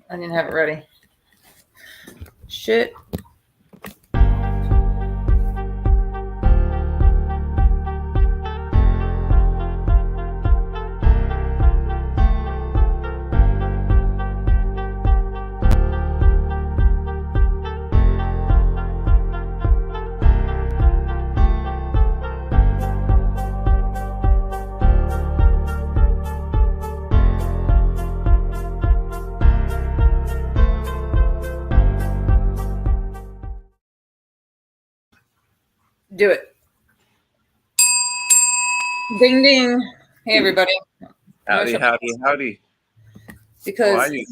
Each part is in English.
I didn't have it ready. Shit. Do it. Ding ding. Hey everybody. Howdy. Because I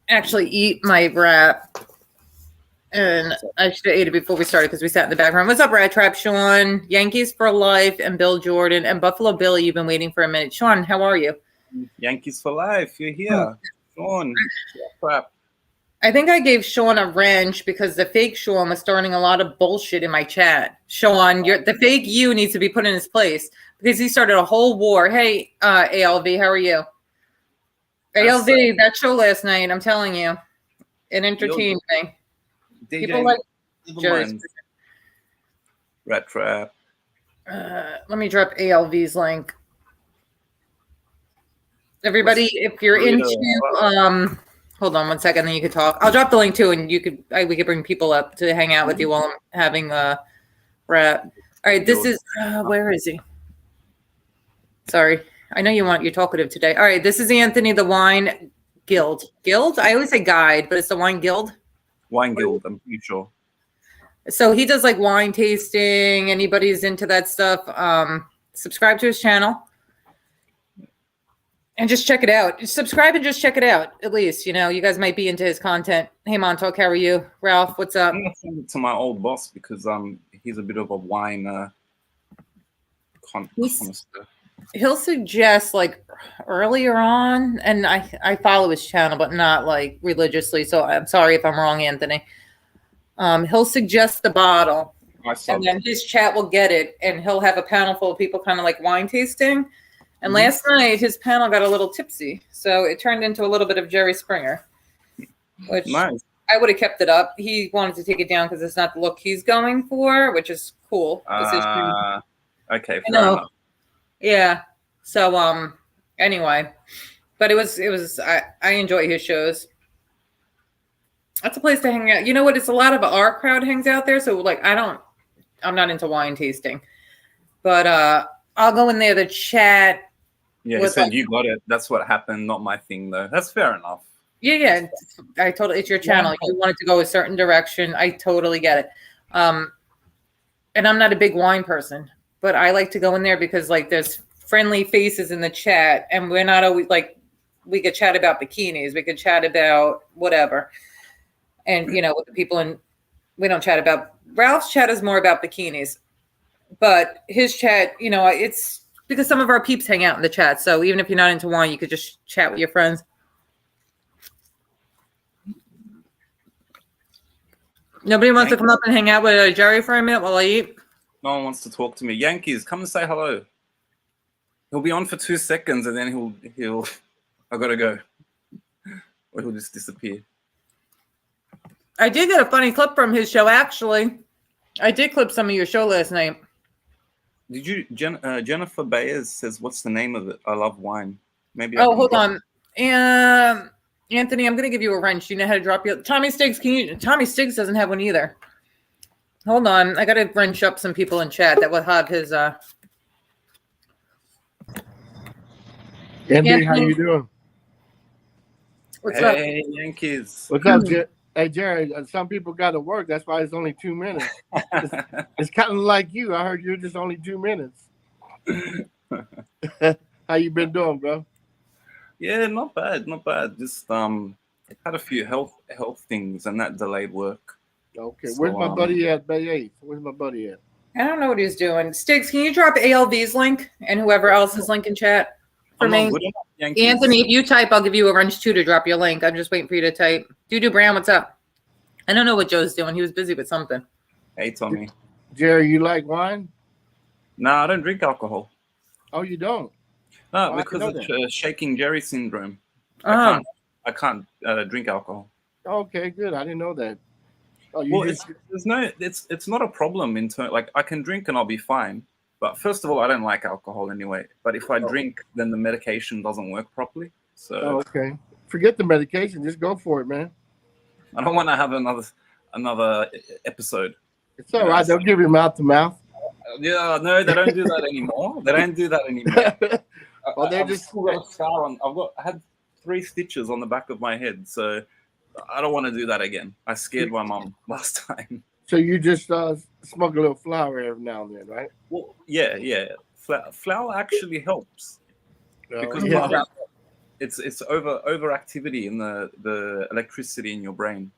actually eat my wrap, and I should have ate it before we started because we sat in the back room. What's up, Rat Trap? Sean, Yankees for life, and Bill Jordan and Buffalo Billy. You've been waiting for a minute. Sean, how are you? Yankees for life. You're here, Sean. Crap. I think I gave Sean a wrench because the fake Sean was starting a lot of bullshit in my chat. Sean, the fake you needs to be put in his place because he started a whole war. Hey, ALV, how are you? ALV, that show last night, I'm telling you, it entertained me. People like Jerry's. Rat Trap. Let me drop ALV's link. Everybody, if you're into hold on one second, then you could talk. I'll drop the link too, and we could bring people up to hang out with you while I'm having a rap. All right, this is where is he? Sorry, I know you're talkative today. All right, this is Anthony, the Wine Guild. Guild? I always say guide, but it's the Wine Guild. Wine Guild, I'm pretty sure. So he does like wine tasting. Anybody's into that stuff, subscribe to his channel. And just check it out. Subscribe and just check it out. At least, you guys might be into his content. Hey, Montauk, how are you? Ralph, what's up? I'm going to send it to my old boss because he's a bit of a wine connoisseur. He'll suggest like earlier on, and I follow his channel, but not like religiously. So I'm sorry if I'm wrong, Anthony. He'll suggest the bottle, and then his chat will get it, and he'll have a panel full of people kind of like wine tasting. And last night, his panel got a little tipsy, so it turned into a little bit of Jerry Springer, which nice. I would have kept it up. He wanted to take it down because it's not the look he's going for, which is cool. Okay, fair enough. Yeah. So, anyway, but it was. I enjoy his shows. That's a place to hang out. You know what? It's a lot of our crowd hangs out there. So, like, I'm not into wine tasting, but I'll go in there to chat. Yeah, he said you got it. That's what happened. Not my thing, though. That's fair enough. Yeah. I totally. It's your channel. You want it to go a certain direction. I totally get it. And I'm not a big wine person, but I like to go in there because like there's friendly faces in the chat, and we're not always like we could chat about bikinis. We could chat about whatever, and with the people in. We don't chat about. Ralph's chat is more about bikinis, but his chat, it's. Because some of our peeps hang out in the chat. So even if you're not into wine, you could just chat with your friends. Nobody wants to come up and hang out with Jerry for a minute while I eat? No one wants to talk to me. Yankees, come and say hello. He'll be on for 2 seconds and then he'll I gotta go. Or he'll just disappear. I did get a funny clip from his show, actually. I did clip some of your show last night. Did you, Jennifer Bayers says, what's the name of it? I love wine. Maybe. Oh, hold on. Anthony, I'm going to give you a wrench. You know how to drop your Tommy Stiggs. Tommy Stiggs doesn't have one either. Hold on. I got to wrench up some people in chat that will have his, Anthony, how you doing? What's up? Hey, Yankees. What's up, Hey, Jerry, some people got to work. That's why it's only 2 minutes. It's kind of like you. I heard you're just only 2 minutes. How you been doing, bro? Yeah, not bad. Just had a few health things, and that delayed work. Okay, so, where's my buddy at Bay 8? Where's my buddy at? I don't know what he's doing. Stiggs, can you drop ALV's link and whoever else's link in chat for me? Anthony, if you type, I'll give you a wrench too to drop your link. I'm just waiting for you to type. Doo Brown, what's up? I don't know what Joe's doing. He was busy with something. Hey, Tommy. Jerry, you like wine? No, I don't drink alcohol. Oh, you don't? No, because of shaking Jerry syndrome. Oh. I can't drink alcohol. Okay, good. I didn't know that. Oh, you Well, just it's not a problem in terms, like, I can drink and I'll be fine. But first of all, I don't like alcohol anyway. But if I drink, then the medication doesn't work properly. So okay. Forget the medication. Just go for it, man. I don't want to have another episode. It's all right. They'll give you mouth to mouth. Yeah, no, they don't do that anymore. They don't do that anymore. Well, they're I've just still got a scar on. I had 3 stitches on the back of my head, so I don't want to do that again. I scared my mom last time. so you just smoke a little flour every now and then, right? Well, yeah. Flour actually helps because yeah. it's overactivity in the electricity in your brain.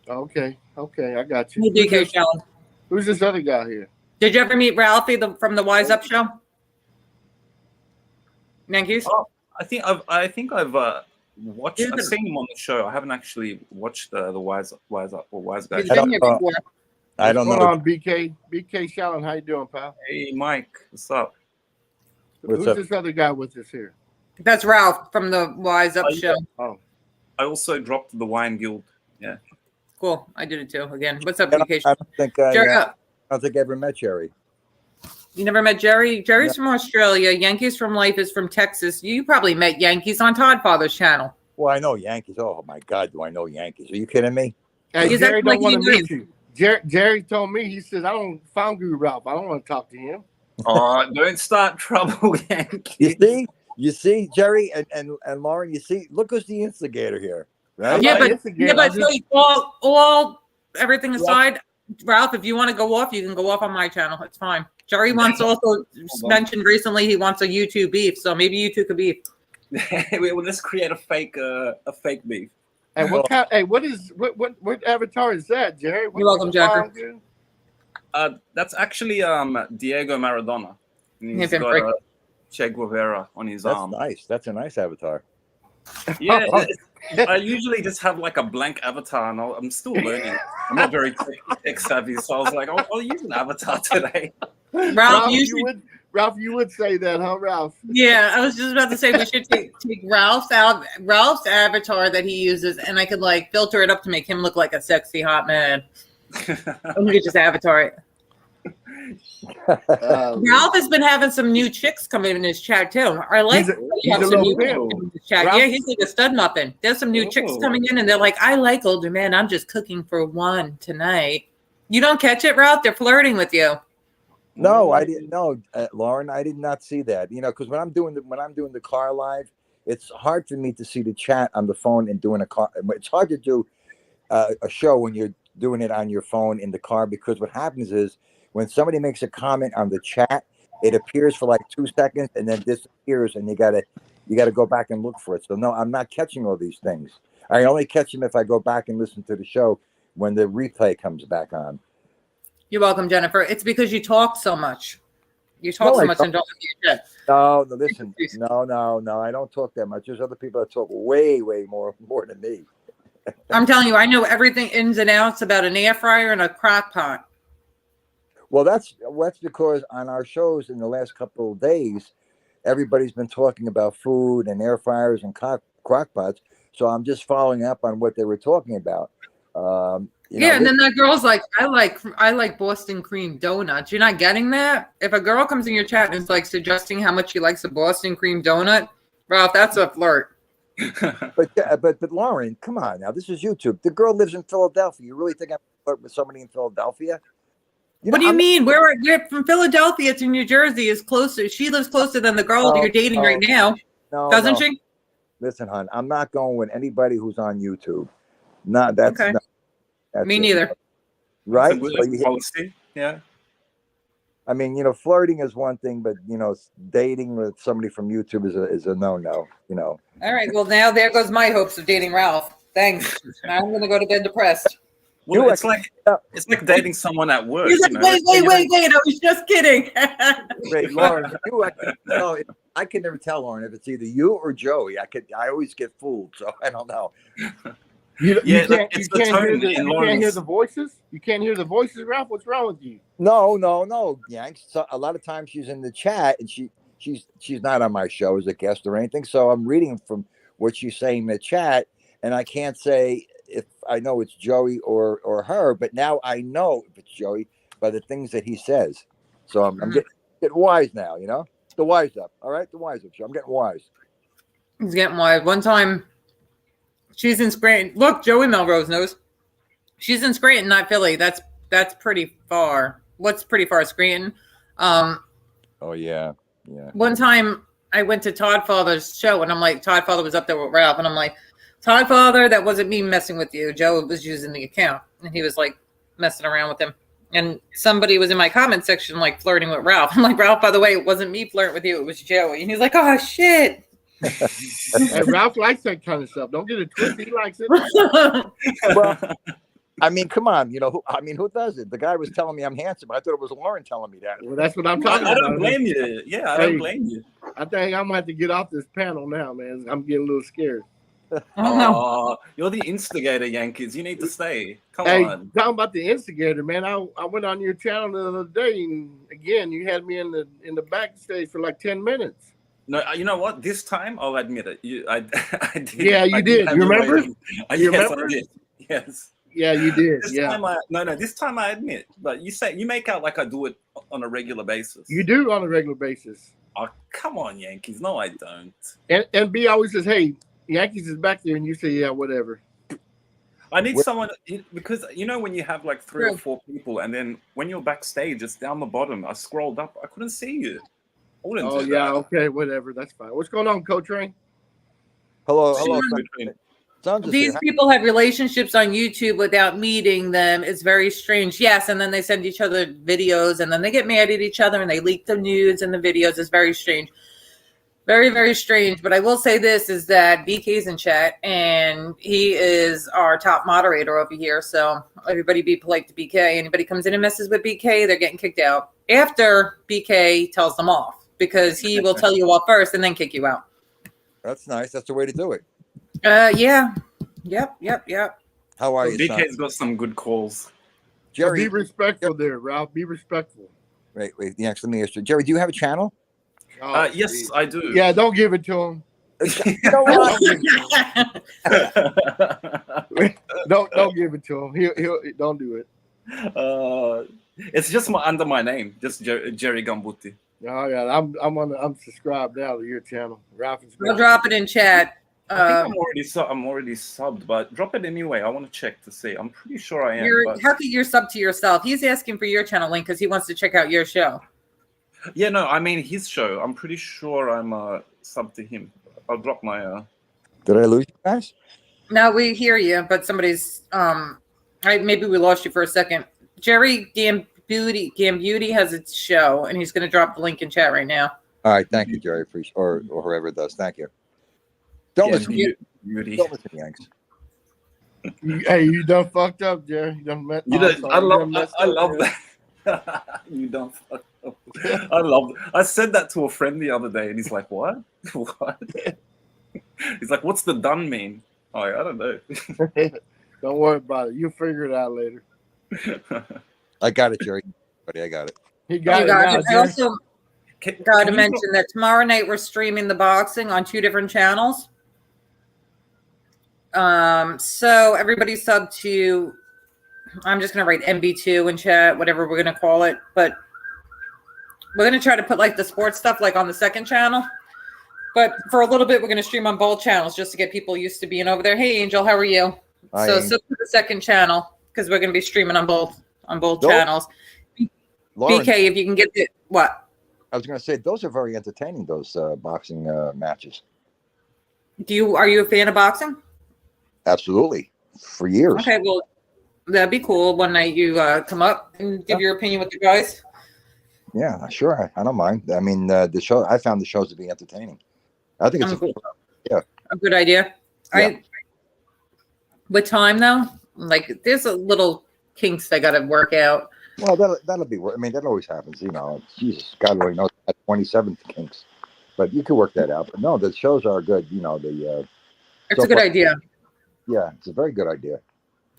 Okay, I got you. Hey, DK Challenge. Who's this other guy here? Did you ever meet Ralphie from the Wise Up show? Yankees? Oh, I think I've watched. I've seen him on the show. I haven't actually watched the Wise Up or Wise Guy. He's been here before. I don't know. On BK Shallon, how you doing, pal? Hey, Mike, what's up? Who's this other guy with us here? That's Ralph from the Wise Up show. Oh, I also dropped the Wine Guild. Yeah, cool. I did it too. Again, what's up, I DK? don't think Jerry, I ever met Jerry. you never met Jerry? Jerry's from Australia. Yankees from Life is from Texas. You probably met Yankees on Todd Father's channel. Well, I know Yankees. Oh my God, do I know Yankees? Are you kidding me? hey, Jerry don't want to meet you. Jerry told me, he says, I don't found Guru Ralph. I don't want to talk to him. Oh, don't start trouble, Yankee. You see, Jerry and Lauren. You see, look who's the instigator here, right? Yeah, but so all everything aside, Ralph, if you want to go off, you can go off on my channel. It's fine. Jerry wants also mentioned recently he wants a YouTube beef, so maybe you two could beef. Let's create a fake beef. And what kind? Hey, what avatar is that, Jerry? You're welcome, Jeffrey. That's actually Diego Maradona. And he's got Che Guevara on his arm. Nice. That's a nice avatar. Yeah, I usually just have like a blank avatar, and I'm still learning. I'm not very tech savvy, so I was like, I'll use an avatar today. Ralph, you would say that, huh, Ralph? Yeah, I was just about to say we should take Ralph's avatar that he uses, and I could like filter it up to make him look like a sexy hot man. And we could just avatar it. Ralph has been having some new chicks come in his chat too. I like he's some new chicks in his chat. Yeah, he's like a stud muffin. There's some new chicks coming in, and they're like, "I like older men. I'm just cooking for one tonight." You don't catch it, Ralph? They're flirting with you. No, I didn't know, Lauren. I did not see that. You know, because when I'm doing the car live, it's hard for me to see the chat on the phone and doing a car. It's hard to do a show when you're doing it on your phone in the car, because what happens is when somebody makes a comment on the chat, it appears for like 2 seconds and then disappears, and you gotta go back and look for it. So no, I'm not catching all these things. I only catch them if I go back and listen to the show when the replay comes back on. You're welcome, Jennifer. It's because you talk so much. You talk so much and don't do your shit. No, listen. No. I don't talk that much. There's other people that talk way more than me. I'm telling you, I know everything ins and outs about an air fryer and a crock pot. Well, that's because on our shows in the last couple of days, everybody's been talking about food and air fryers and crock pots. So I'm just following up on what they were talking about. And then that girl's like, I like Boston cream donuts. You're not getting that? If a girl comes in your chat and is like suggesting how much she likes a Boston cream donut, Ralph, that's a flirt. but Lauren, come on now. This is YouTube. The girl lives in Philadelphia. You really think I'm flirt with somebody in Philadelphia? What do you mean? We're from Philadelphia to New Jersey is closer. She lives closer than the girl you're dating right now, doesn't she? Listen, hon, I'm not going with anybody who's on YouTube. That's me neither. Right? Policy. Yeah. I mean, flirting is one thing, but dating with somebody from YouTube is a no-no. All right. Well, now there goes my hopes of dating Ralph. Thanks. Now I'm gonna go to bed depressed. Well, it's like dating someone at work. He's like, wait! I was just kidding. Wait, Lauren, I can never tell, Lauren, if it's either you or Joey. I always get fooled, so I don't know. You can't hear the voices. You can't hear the voices, Ralph. What's wrong with you? No, Yanks. So a lot of times she's in the chat and she's not on my show as a guest or anything. So I'm reading from what she's saying in the chat, and I can't say if I know it's Joey or her, but now I know if it's Joey by the things that he says. So I'm getting wise now, you know? The wise up. All right, the wise up show. I'm getting wise. He's getting wise. One time, she's in Scranton. Look, Joey Melrose knows. She's in Scranton, not Philly. That's pretty far. What's pretty far? Scranton. Oh yeah. One time I went to Todd Father's show, and I'm like, Todd Father was up there with Ralph, and I'm like, Todd Father, that wasn't me messing with you. Joe was using the account, and he was like messing around with him. And somebody was in my comment section like flirting with Ralph. I'm like, Ralph, by the way, it wasn't me flirting with you, it was Joey. And he's like, oh shit. Hey, Ralph likes that kind of stuff. Don't get it twisted. He likes it. Well, I mean, come on, you know. Who does it? The guy was telling me I'm handsome. I thought it was Lauren telling me that. Well, that's what I'm talking about. I don't blame you. Yeah, I don't blame you. I think I'm gonna have to get off this panel now, man. I'm getting a little scared. Oh, you're the instigator, Yankees. You need to stay. Come on. Talking about the instigator, man. I went on your channel the other day, and again, you had me in the backstage for like 10 minutes. No, you know what? This time, I'll admit it. I did. Yeah, you did. You remember? You remember? I did. Yes. Yeah, you did. This time I admit. But you make out like I do it on a regular basis. You do on a regular basis. Oh, come on, Yankees. No, I don't. And B always says, hey, Yankees is back there, and you say, yeah, whatever. I need someone, because you know when you have like 3 or 4 people, and then when you're backstage, it's down the bottom. I scrolled up, I couldn't see you. Oh yeah, okay, whatever, that's fine. What's going on, Coach Rain? Hello. These people have relationships on YouTube without meeting them. It's very strange. Yes, and then they send each other videos, and then they get mad at each other, and they leak the nudes and the videos. It's very strange. Very, very strange. But I will say this is that BK's in chat, and he is our top moderator over here. So everybody be polite to BK. Anybody comes in and messes with BK, they're getting kicked out after BK tells them off, because he will tell you off first and then kick you out. That's nice. That's the way to do it. Yeah. Yep. How are you, BK's got some good calls. Jerry? So be respectful there, Ralph. Be respectful. Wait. Next, let me ask you. Jerry, do you have a channel? Yes, I do. Yeah, don't give it to him. No, don't give it to him. He'll don't do it. It's just under my name, just Jerry Gambuti. Oh yeah, I'm subscribed now to your channel. Ralph is We'll drop it in chat. I think I'm already subbed, but drop it anyway. I want to check to see. I'm pretty sure I am. How could you sub to yourself? He's asking for your channel link because he wants to check out your show. Yeah, no, I mean his show. I'm pretty sure I'm sub to him. I'll drop my. Did I lose you guys? No, we hear you, but somebody's maybe we lost you for a second. Jerry Gambuti has its show, and he's going to drop the link in chat right now. All right, thank you, Jerry, or whoever it does. Thank you. Don't listen to you. Don't listen to Yanks. Hey, you done fucked up, Jerry. I love that. You done fucked up. I love it. I said that to a friend the other day, and he's like, "What? What?" He's like, "What's the done mean?" I don't know. Don't worry about it. You'll figure it out later. I got it, Jerry. Buddy, I got it. He got it. I also got to mention that tomorrow night we're streaming the boxing on 2 different channels. So everybody sub to, I'm just going to write MB2 in chat, whatever we're going to call it. But we're going to try to put like the sports stuff like on the second channel. But for a little bit, we're going to stream on both channels just to get people used to being over there. Hey, Angel, how are you? So sub to the second channel because we're going to be streaming on both channels. Lauren, BK, if you can get it, what? I was going to say, those are very entertaining, those boxing matches. Are you a fan of boxing? Absolutely. For years. Okay, well, that'd be cool. One night you come up and give your opinion with the guys. Yeah, sure. I don't mind. I mean, I found the shows to be entertaining. I think it's a good idea. Yeah. With time, though, like there's a little kinks I got to work out. Well, that'll be. I mean, that always happens. You know, Jesus, God only knows that 27 kinks, but you can work that out. But no, the shows are good. You know, it's a good idea. Yeah, it's a very good idea.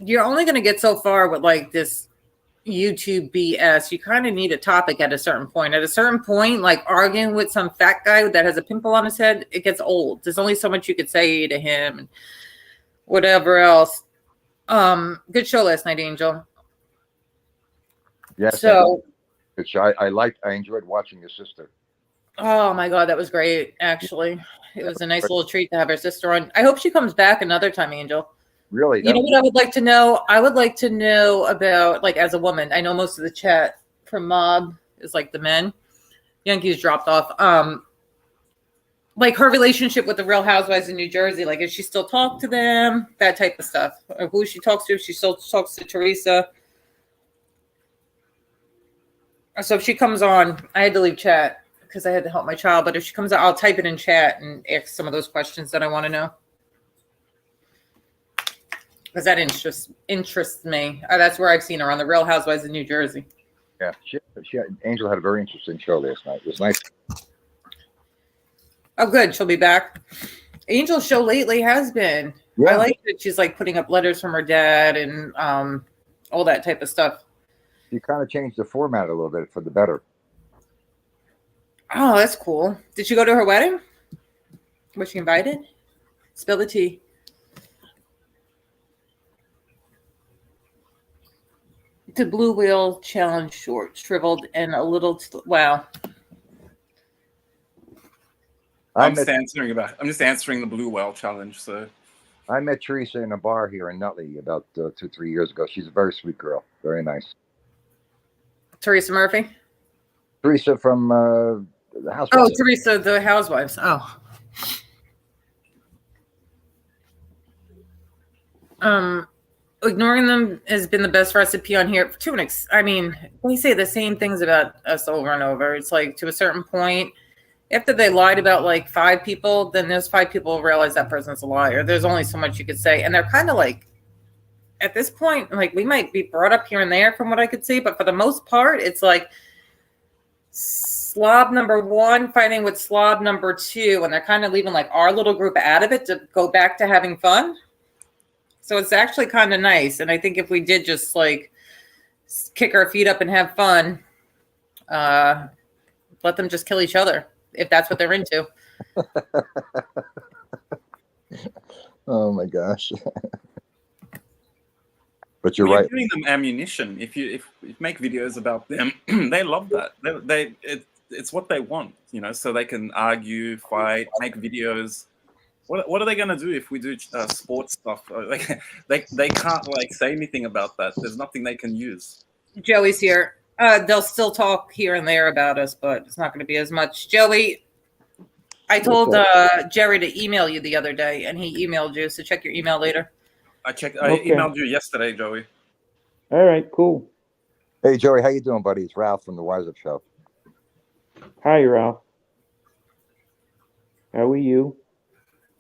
You're only going to get so far with like this YouTube BS. You kind of need a topic at a certain point. At a certain point, like arguing with some fat guy that has a pimple on his head, it gets old. There's only so much you could say to him. And whatever else. Good show last night, Angel. Yes. So I enjoyed watching your sister. oh my God, that was great. Actually, it was a nice little treat to have her sister on. I hope she comes back another time, Angel. Really? You know what I would like to know? I would like to know about, like, as a woman, I know most of the chat from Mob is like the men. Yankees dropped off. Like her relationship with the Real Housewives in New Jersey. Like, does she still talk to them? That type of stuff. Or who she talks to, if she still talks to Teresa. So if she comes on, I had to leave chat because I had to help my child. But if she comes on, I'll type it in chat and ask some of those questions that I want to know. Because that interests me. That's where I've seen her, on the Real Housewives in New Jersey. Yeah, Angel had a very interesting show last night. It was nice. Oh, good. She'll be back. Angel's show lately has been. Yeah. I like that she's like putting up letters from her dad and all that type of stuff. You kind of changed the format a little bit for the better. Oh, that's cool. Did she go to her wedding? Was she invited? Spill the tea. The Blue Whale Challenge short, shriveled, and a little. Wow. I'm just answering the Blue Whale Challenge. So I met Teresa in a bar here in Nutley about 2-3 years ago. She's a very sweet girl. Very nice. Teresa Murphy? Teresa from the Housewives. Oh, Teresa, the Housewives. Oh. Ignoring them has been the best recipe on here. I mean, we say the same things about us over and over. It's like, to a certain point, after they lied about like 5 people, then those 5 people realize that person's a liar. There's only so much you could say. And they're kind of like, at this point, like, we might be brought up here and there from what I could see, but for the most part, it's like slob number 1 fighting with slob number 2, and they're kind of leaving like our little group out of it to go back to having fun. So it's actually kind of nice. And I think if we did just like kick our feet up and have fun, let them just kill each other, if that's what they're into. Oh my gosh. But you're You're right. giving them ammunition. If you make videos about them, they love that. It's what they want, you know, so they can argue, fight, make videos. What are they going to do if we do sports stuff? They can't like say anything about that. There's nothing they can use. Joey's here. They'll still talk here and there about us, but it's not going to be as much. Joey, I told Jerry to email you the other day, and he emailed you, so check your email later. I emailed you yesterday, Joey. All right, cool. Hey, Joey, how you doing, buddy? It's Ralph from the Wise Up Show. Hi, Ralph. How are you?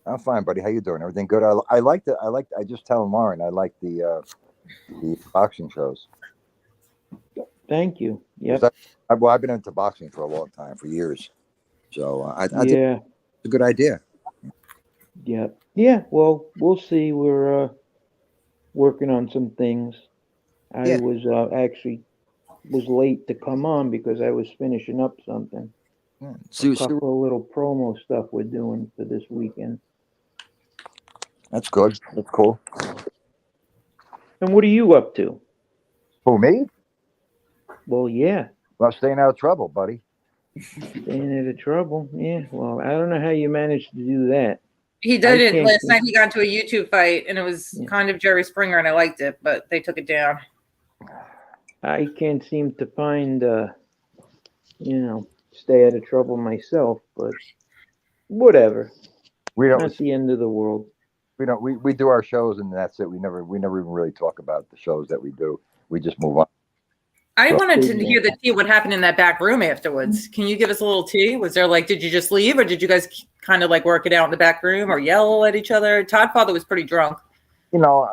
I'm fine, buddy. How you doing? Everything good? I just tell Lauren I like the boxing shows. Thank you. Yep. I've been into boxing for a long time, for years. So I think it's a good idea. Yep. Yeah. Well, we'll see. We're working on some things. I was actually late to come on because I was finishing up something. Yeah. A couple of little promo stuff we're doing for this weekend. That's good. That's cool. And what are you up to? Who, me? Well, yeah. Well, staying out of trouble, buddy. Staying out of trouble. Yeah. Well, I don't know how you managed to do that. He did it last night. He got into a YouTube fight, and it was kind of Jerry Springer, and I liked it, but they took it down. I can't seem to find, stay out of trouble myself, but whatever. Not the end of the world. We do our shows and that's it. We never even really talk about the shows that we do. We just move on. I wanted to hear the tea, what happened in that back room afterwards. Can you give us a little tea? Was there like, did you just leave, or did you guys kind of like work it out in the back room or yell at each other? Todd Father was pretty drunk. You know,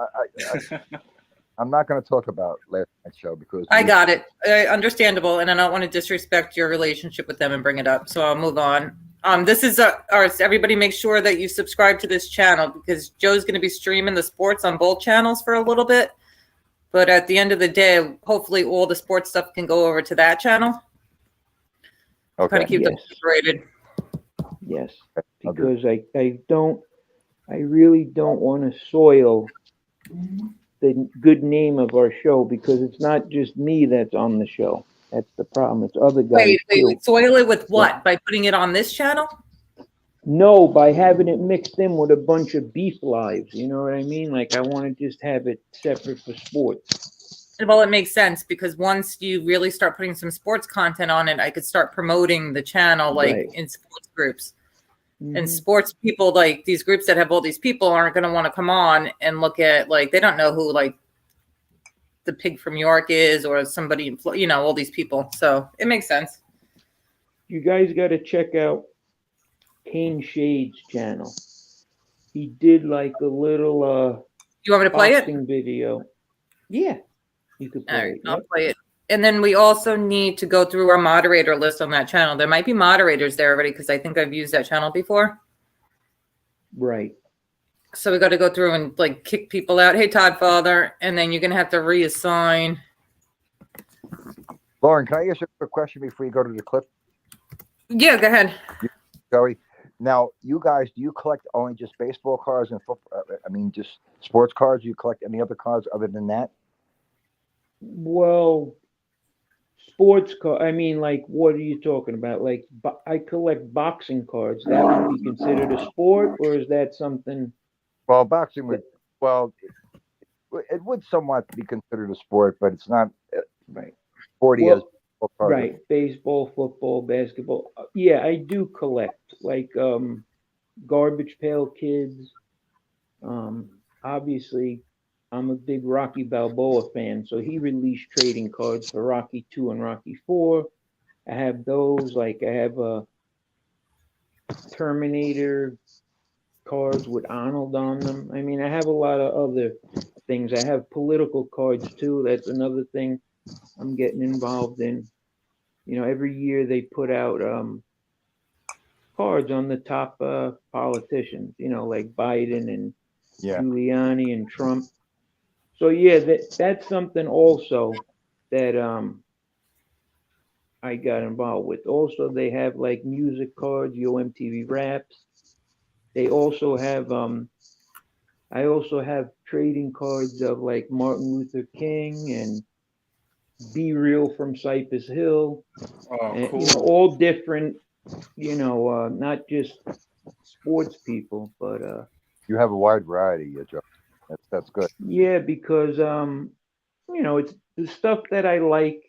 I'm not going to talk about last night's show because I got it. Understandable. And I don't want to disrespect your relationship with them and bring it up. So I'll move on. This is everybody make sure that you subscribe to this channel because Joe's going to be streaming the sports on both channels for a little bit. But at the end of the day, hopefully all the sports stuff can go over to that channel. Okay. Kind of keep them separated. Yes, because I don't I really don't want to soil the good name of our show because it's not just me that's on the show. That's the problem. It's other guys too. Soil it with what? By putting it on this channel? No, by having it mixed in with a bunch of beef lives. You know what I mean? Like I want to just have it separate for sports. Well, it makes sense because once you really start putting some sports content on it, I could start promoting the channel like Right. in sports groups. Mhm. And sports people, like these groups that have all these people, aren't going to want to come on and look at, like, they don't know who like the pig from York is or somebody in all these people. So it makes sense. You guys got to check out Kane Shade's channel. He did like a little You want me to play it? boxing video. Yeah, you could All play right, it. I'll Yep. play it. And then we also need to go through our moderator list on that channel. There might be moderators there already because I think I've used that channel before. Right. So we got to go through and like kick people out. Hey, Todd Father. And then you're going to have to reassign. Lauren, can I ask you a quick question before you go to the clip? Yeah, go ahead. Joey, now you guys, do you collect only just baseball cards and football? I mean, just sports cards? Do you collect any other cards other than that? Well, sports card. I mean, like, what are you talking about? Like, I collect boxing cards. That would be considered a sport, or is that something? Well, boxing would. Well, it would somewhat be considered a sport, but it's not Right. sporty Well, as football cards. Right. Baseball, football, basketball. Yeah, I do collect like Garbage Pail Kids. Obviously, I'm a big Rocky Balboa fan, so he released trading cards for Rocky 2 and Rocky 4. I have those. Like I have a Terminator cards with Arnold on them. I mean, I have a lot of other things. I have political cards too. That's another thing I'm getting involved in. Every year they put out cards on the top politicians, like Biden and Yeah. Giuliani and Trump. So yeah, that's something also that I got involved with. Also, they have like music cards, MTV Raps. They also have I also have trading cards of like Martin Luther King and Be Real from Cypress Hill. Oh, And, cool. all different, not just sports people, but You have a wide variety, Joe. That's good. yeah, because it's the stuff that I like.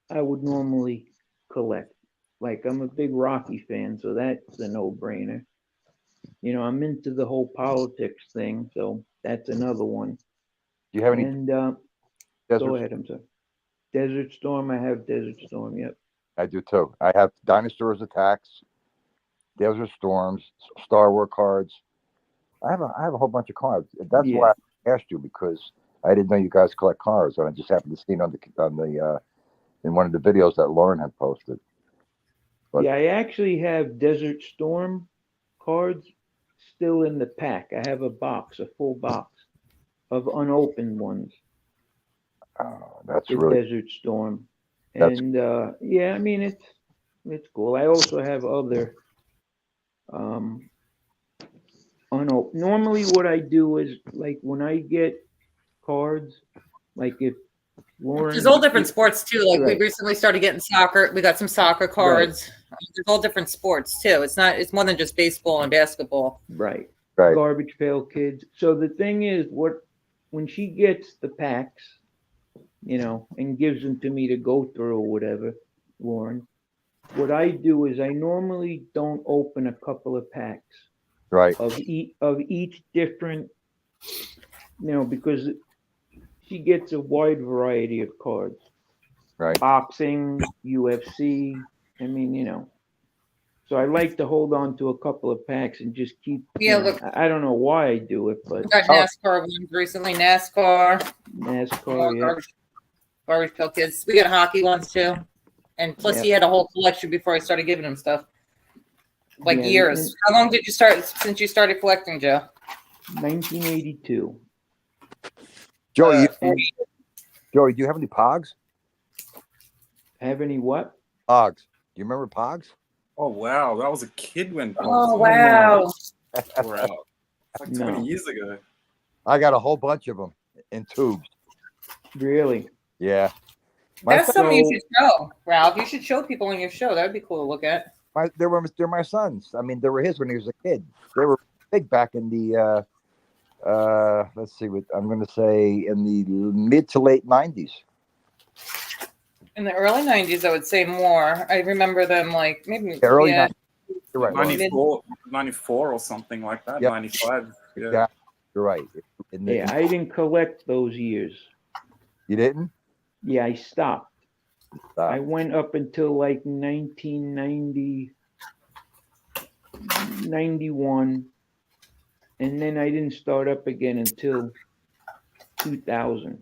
I would normally collect. Like I'm a big Rocky fan, so that's a no-brainer. I'm into the whole politics thing, so that's another one. Do you have any And desert? go ahead, I'm sorry. Desert Storm, I have Desert Storm. Yep. I do too. I have Dinosaurs Attacks, Desert Storms, Star Wars cards. I have a whole bunch of cards. That's Yeah. why I asked you, because I didn't know you guys collect cards, and I just happened to see it on the in one of the videos that Lauren had posted. But Yeah, I actually have Desert Storm cards still in the pack. I have a full box of unopened ones. that's The really Desert Storm. That's- And yeah, I mean it's cool. I also have other unopened. Normally what I do is like when I get cards, like if Lauren, There's all different sports too. Like Right. we recently started getting soccer. We got some soccer cards. There's all different sports too. It's more than just baseball and basketball. Right. right. Garbage Pail Kids. So the thing is, when she gets the packs, and gives them to me to go through or whatever, Lauren, what I do is I normally don't open a couple of packs Right. of each different, because she gets a wide variety of cards. Right. Boxing, UFC. I mean, so I like to hold on to a couple of packs and just keep. Yeah, look. I don't know why I do it, but We got NASCAR ones recently. NASCAR, NASCAR, Garbage Pail Kids. We got hockey ones too. And plus, he had a whole collection before I started giving him stuff. Like years. How long did you start since you started collecting, Joe? 1982. Joey, Joey, do you have any Pogs? Have any what? Pogs. Do you remember Pogs? Oh wow, that was a kid when. Oh wow! Wow. It's like 20 No. years ago. I got a whole bunch of them in tubes. Really? Yeah. My That's son, something you should show, Ralph. You should show people on your show. That would be cool to look at. they're my sons. I mean, they were his when he was a kid. They were big back in the let's see what I'm going to say, in the mid to late 90s. In the early 90s, I would say more. I remember them like maybe Early yeah. 90s. You're right, Lauren. 94 or something like that. Yep. 95. Yeah. Yeah, you're right. Yeah, I didn't collect those years. You didn't? Yeah, I stopped. Stop. I went up until like 1990, 91, and then I didn't start up again until 2000.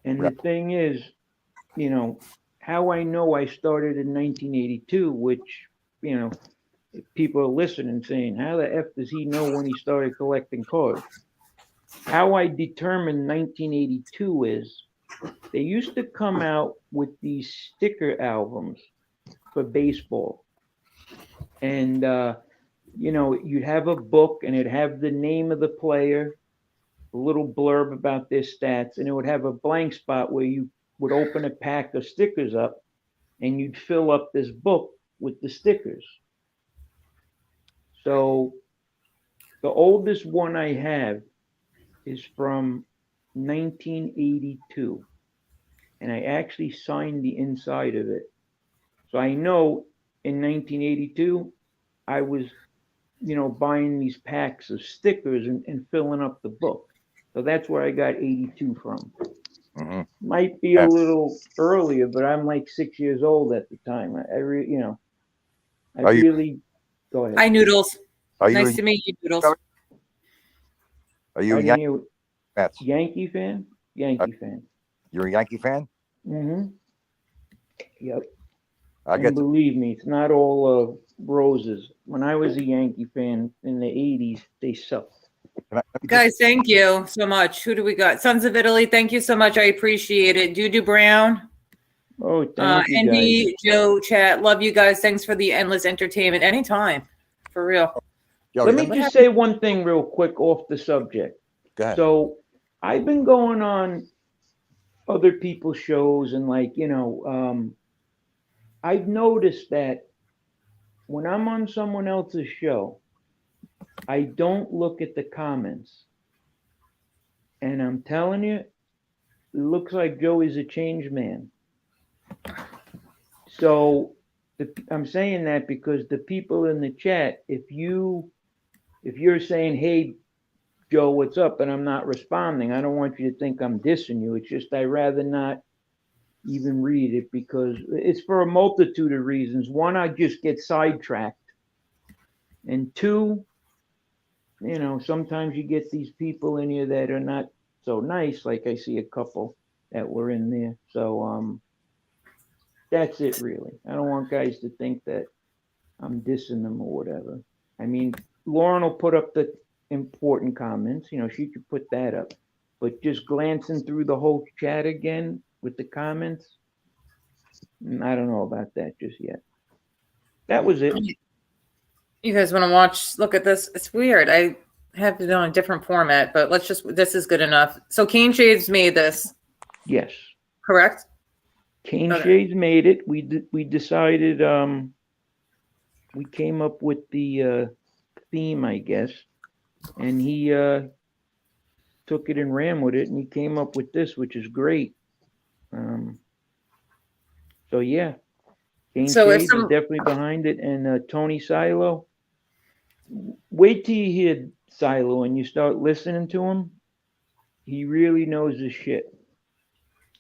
And the thing is, you know, how I know I started in 1982, which, you know, people are listening saying, how the F does he know when he started collecting cards? How I determined 1982 is they used to come out with these sticker albums for baseball. And, you know, you'd have a book and it'd have the name of the player, a little blurb about their stats, and it would have a blank spot where you would open a pack of stickers up and you'd fill up this book with the stickers. So the oldest one I have is from 1982, and I actually signed the inside of it. So I know in 1982, I was, you know, buying these packs of stickers and filling up the book. So that's where I got 82 from. Mm-hmm. Might be a little earlier, but I'm like 6 years old at the time. You know, go ahead. Hi, Noodles. Are you Nice to meet you, Noodles. Are you a Yankee fan? Yankee fan. You're a Yankee fan? Mm-hmm. Yep. And believe me, it's not all roses. When I was a Yankee fan in the 80s, they sucked. Guys, thank you so much. Who do we got? Sons of Italy, thank you so much. I appreciate it. Dudu Brown. Oh, thank you, Andy, guys. Joe, chat. Love you guys. Thanks for the endless entertainment. Anytime. For real. Let me just say one thing real quick off the subject. Go ahead. So I've been going on other people's shows and I've noticed that when I'm on someone else's show, I don't look at the comments. And I'm telling you, it looks like Joey's a changed man. So I'm saying that because the people in the chat, if you're saying, hey, Joe, what's up? And I'm not responding, I don't want you to think I'm dissing you. It's just I'd rather not even read it because it's for a multitude of reasons. One, I just get sidetracked. And two, you know, sometimes you get these people in here that are not so nice. Like I see a couple that were in there. So that's it really. I don't want guys to think that I'm dissing them or whatever. I mean, Lauren will put up the important comments. You know, she could put that up. But just glancing through the whole chat again with the comments, I don't know about that just yet. That was it. You guys want to look at this? It's weird. I have it on a different format, but this is good enough. So Keen Shades made this. Yes. Correct? Keen Shades made it. We decided, we came up with the theme, I guess, and he took it and ran with it, and he came up with this, which is great. So yeah, Kane Shades is definitely behind it, and Tony Silo. Wait till you hear Silo and you start listening to him. He really knows his shit.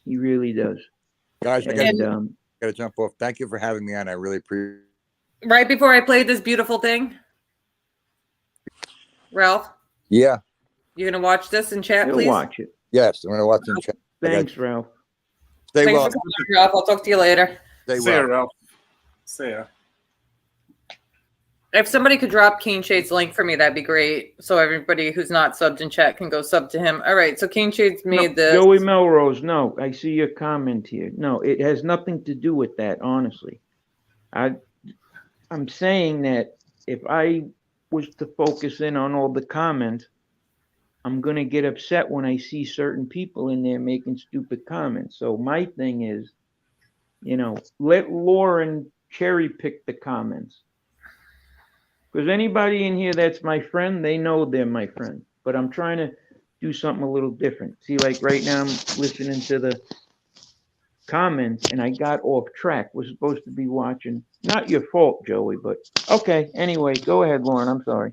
He really does. Guys, I gotta jump off. Thank you for having me on. I really appreciate it. Right before I played this beautiful thing, Ralph. Yeah. You're gonna watch this in chat, please? Watch it. Yes, I'm gonna watch it in chat. Thanks, Ralph. Stay well. Thanks for coming, Ralph. I'll talk to you later. See ya, Ralph. See ya. If somebody could drop Keen Shades' link for me, that'd be great. So everybody who's not subbed in chat can go sub to him. All right. So Keen Shades made this. Joey Melrose. No, I see your comment here. No, it has nothing to do with that. Honestly, I'm saying that if I was to focus in on all the comments. I'm gonna get upset when I see certain people in there making stupid comments. So my thing is, let Lauren cherry pick the comments. Because anybody in here that's my friend, they know they're my friend. But I'm trying to do something a little different. See, like right now, I'm listening to the comments and I got off track. We're supposed to be watching. Not your fault, Joey, but okay. Anyway, go ahead, Lauren. I'm sorry.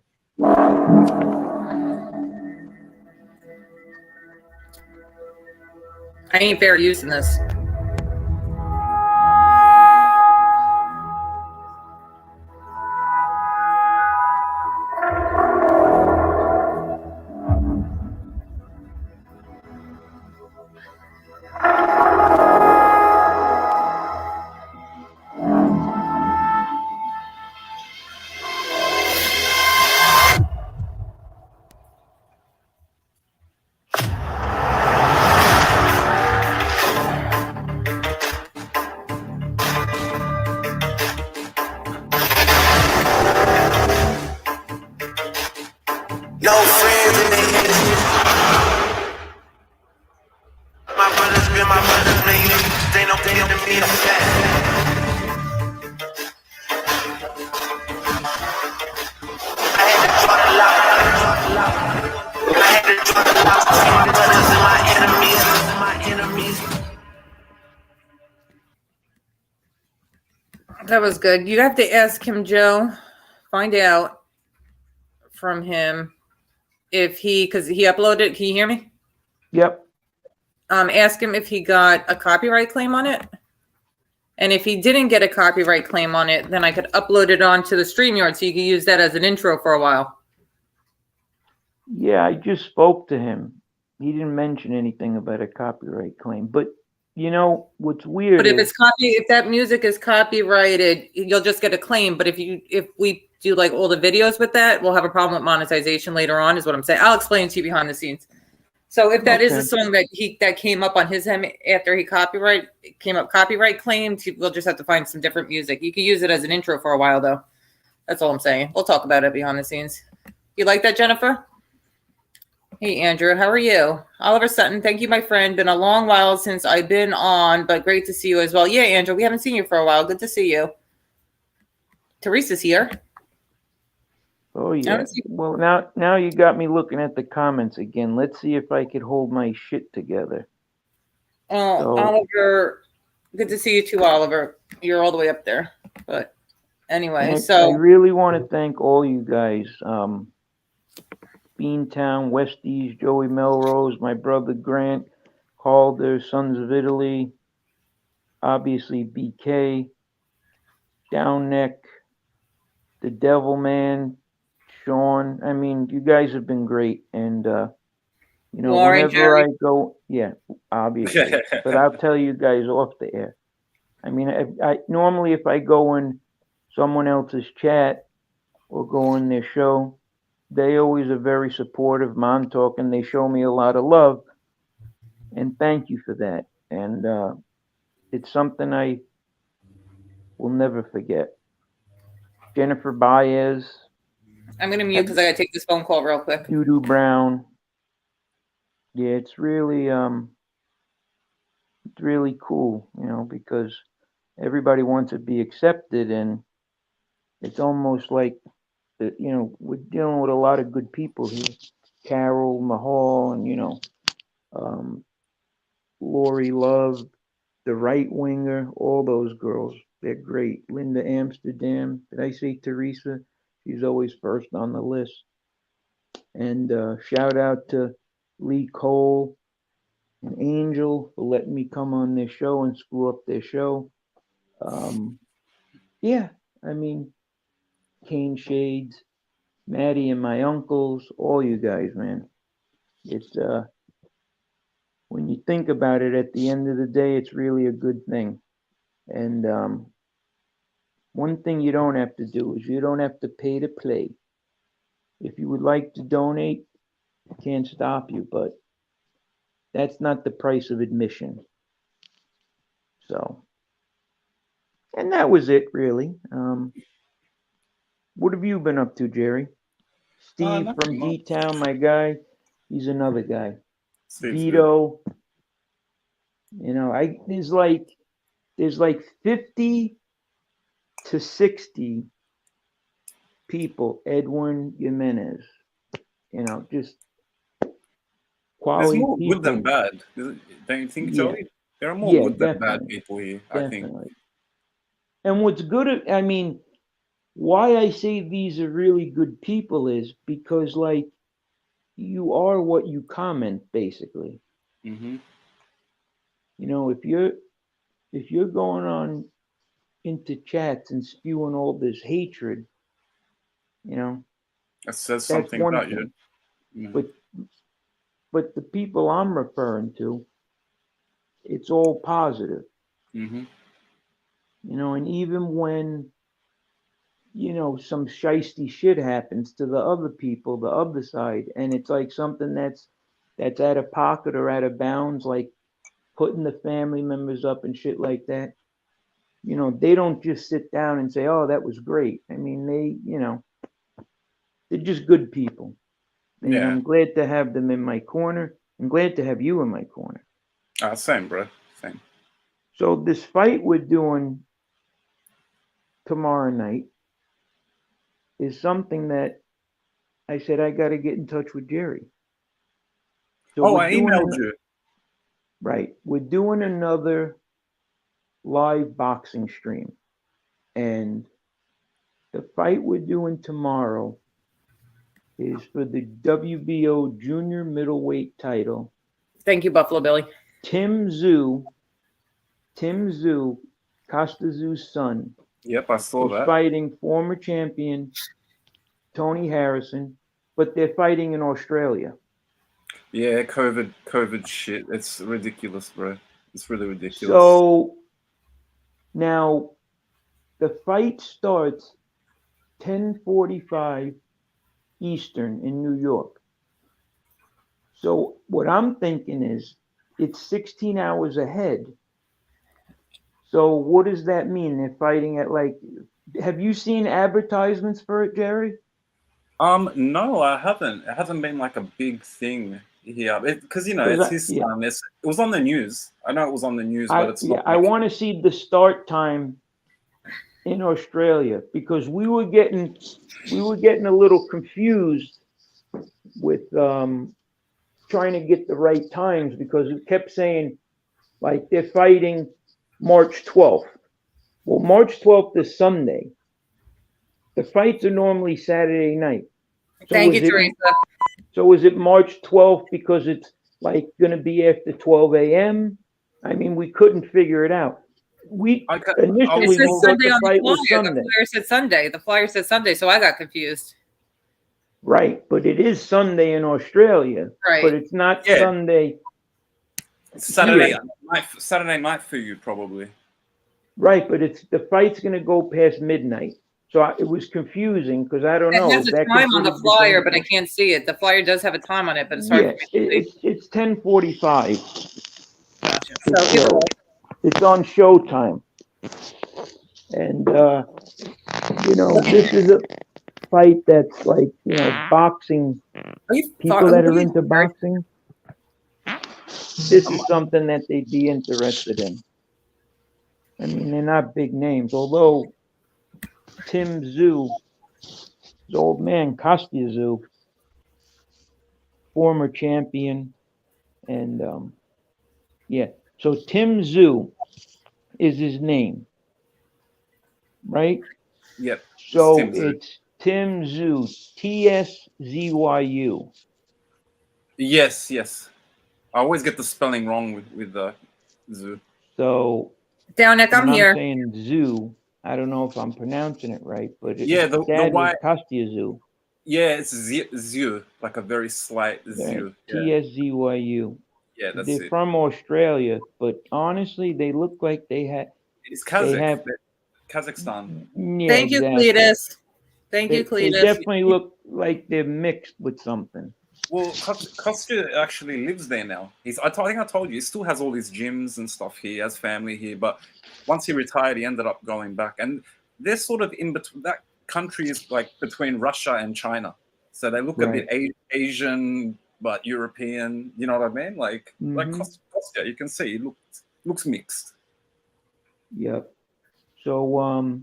I ain't fair using this. No friends in the haters. My brothers been my brothers, man. They don't think of me a fact. I had to draw the line. I had to draw the line between my brothers and my enemies. That was good. You have to ask him, Joe. Find out from him if because he uploaded. Can you hear me? Yep. Ask him if he got a copyright claim on it. And if he didn't get a copyright claim on it, then I could upload it onto the StreamYard so you could use that as an intro for a while. Yeah, I just spoke to him. He didn't mention anything about a copyright claim. But what's weird But if that music is copyrighted, you'll just get a claim. But if we do like all the videos with that, we'll have a problem with monetization later on, is what I'm saying. I'll explain to you behind the scenes. So if that is a song that came up on his hem after he copyright claimed, we'll just have to find some different music. You can use it as an intro for a while though. That's all I'm saying. We'll talk about it behind the scenes. You like that, Jennifer? Hey, Andrew, how are you? Oliver Sutton, thank you, my friend. Been a long while since I've been on, but great to see you as well. Yeah, Andrew, we haven't seen you for a while. Good to see you. Teresa's here. Oh, yeah. Well, now you got me looking at the comments again. Let's see if I could hold my shit together. Oh, Oliver, good to see you too, Oliver. You're all the way up there. But anyway, I really want to thank all you guys. Beantown, Westies, Joey Melrose, my brother Grant, Calder, Sons of Italy, obviously BK, Downneck, the Devil Man, Sean. I mean, you guys have been great. And, whenever I go, yeah, obviously. But I'll tell you guys off the air. I mean, I normally if I go in someone else's chat or go in their show, they always are very supportive, Montauk, and they show me a lot of love. And thank you for that. And it's something I will never forget. Jennifer Baez. I'm going to mute because I got to take this phone call real quick. Doodoo Brown. Yeah, it's really cool, because everybody wants to be accepted, and it's almost like we're dealing with a lot of good people here. Carol Mahal and Lori Love, the right winger, all those girls, they're great. Linda Amsterdam, did I say Teresa? She's always first on the list. And shout out to Lee Cole and Angel for letting me come on their show and screw up their show. Yeah, I mean, Kane Shades, Maddie and my uncles, all you guys, man. It's when you think about it, at the end of the day, it's really a good thing. And one thing you don't have to do is you don't have to pay to play. If you would like to donate, I can't stop you, but that's not the price of admission. So, and that was it, really. What have you been up to, Jerry? Steve no, from no. D-Town, my guy, he's another guy. Steve's good. Vito, you know, there's like 50 to 60 people. Edwin Jimenez, you know, just There's quality more people. good than bad. Don't you think, Yeah. Joey? There are more Yeah, good than bad definitely. people here, I think. Definitely. And what's good, I mean, why I say these are really good people is because, like, you are what you comment, basically. Mm-hmm. You know, if you're going on into chats and spewing all this hatred, you know, That says that's something one about thing. you. But the people I'm referring to, it's all positive. Mm-hmm. You know, and even when, you know, some shisty shit happens to the other people, the other side, and it's like something that's out of pocket or out of bounds, like putting the family members up and shit like that. You know, they don't just sit down and say, "Oh, that was great." I mean, you know, they're just good people, and Yeah. I'm glad to have them in my corner. I'm glad to have you in my corner. Same, bro. Same. So this fight we're doing tomorrow night is something that I said I got to get in touch with Jerry. So Oh, I emailed you. Right. We're doing another live boxing stream. And the fight we're doing tomorrow is for the WBO junior middleweight title. Thank you, Buffalo Billy. Tim Zhu, Costa Zhu's son, Yep, I saw is that. fighting former champion Tony Harrison, but they're fighting in Australia. Yeah, COVID shit. It's ridiculous, bro. It's really ridiculous. So now the fight starts 10:45 Eastern in New York. So what I'm thinking is it's 16 hours ahead. So what does that mean? They're fighting at like, have you seen advertisements for it, Jerry? No, I haven't. It hasn't been like a big thing here because you know it's his son. It was on the news. I know it was on the news, but it's not. I want to see the start time in Australia because we were getting a little confused with trying to get the right times because it kept saying like they're fighting March 12th. Well, March 12th is Sunday. The fights are normally Saturday night. So Thank you, Teresa. So is it March 12th because it's like going to be after 12 a.m.? I mean, we couldn't figure it out. We initially said Sunday the on fight the flyer. was Sunday. The flyer said Sunday. The flyer said Sunday, so I got confused. Right, but it is Sunday in Australia. Right. But it's not Sunday. It's Saturday night for you, probably. Right, but the fight's going to go past midnight. So it was confusing because I don't know. It has a time on the flyer, but I can't see it. The flyer does have a time on it, but it's hard for me to see. It's 10:45. Gotcha. So it's on Showtime. And, you know, this is a fight that's like, you know, boxing. People that are into boxing, this is something that they'd be interested in. I mean, they're not big names, although Tim Zhu, his old man, Costa Zhu, former champion. And, so Tim Zhu is his name, right? Yep. So it's Tim Zhu, Tzyu. Yes. I always get the spelling wrong with the Zhu. So down Nick, I'm here. I'm saying Zhu. I don't know if I'm pronouncing it right, but the was Costa Zhu. Yeah, it's Zhu, like a very slight Zhu. Tzyu. Yeah, that's They're from Australia, but honestly, they look like they had. It's Kazakh. Kazakhstan. Yeah, Thank you, Cletus. Thank you, Cletus. They definitely look like they're mixed with something. Well, Costa actually lives there now. I think I told you, he still has all his gyms and stuff here, he has family here. But once he retired, he ended up going back. And they're sort of in between. That country is like between Russia and China. So they look a bit Asian, but European. You know what I mean? Like Kostya, you can see it looks mixed. Yep. So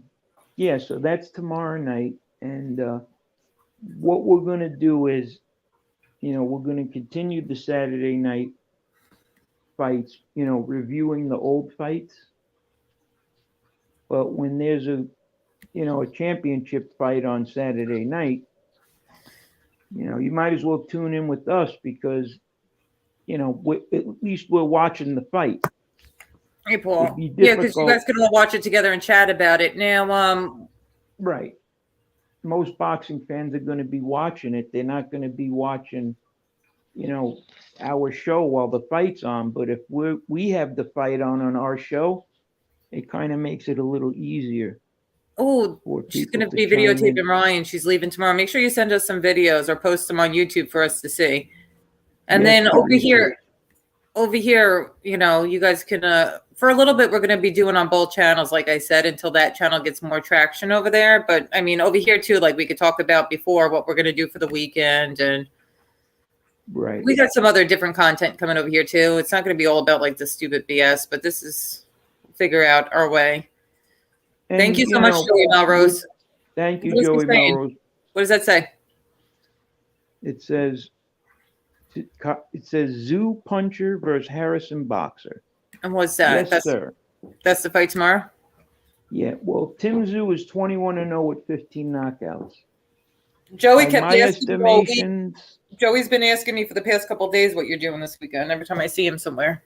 yeah, so that's tomorrow night, and what we're gonna do is, we're gonna continue the Saturday night fights, reviewing the old fights. But when there's a championship fight on Saturday night, you might as well tune in with us because, at least we're watching the fight. Hey, Paul. Yeah, because you guys can all watch it together and chat about it. Now, right. Most boxing fans are going to be watching it. They're not going to be watching, our show while the fight's on. But if we have the fight on our show, it kind of makes it a little easier. Oh, she's going to be videotaping Ryan. She's leaving tomorrow. Make sure you send us some videos or post them on YouTube for us to see. And then over here, you guys can, for a little bit, we're going to be doing on both channels, like I said, until that channel gets more traction over there. But I mean, over here too, like we could talk about before what we're going to do for the weekend. And we got some other different content coming over here too. It's not going to be all about like the stupid BS, but this is figure out our way. And, thank you so much, Joey Melrose. Thank you, Joey Melrose. What does that say? It says Zoo Puncher versus Harrison Boxer. And what's that? Yes, sir. That's the fight tomorrow? Yeah. Well, Tim Zoo is 21-0 with 15 knockouts. Joey kept asking me. Joey's been asking me for the past couple of days what you're doing this weekend. Every time I see him somewhere,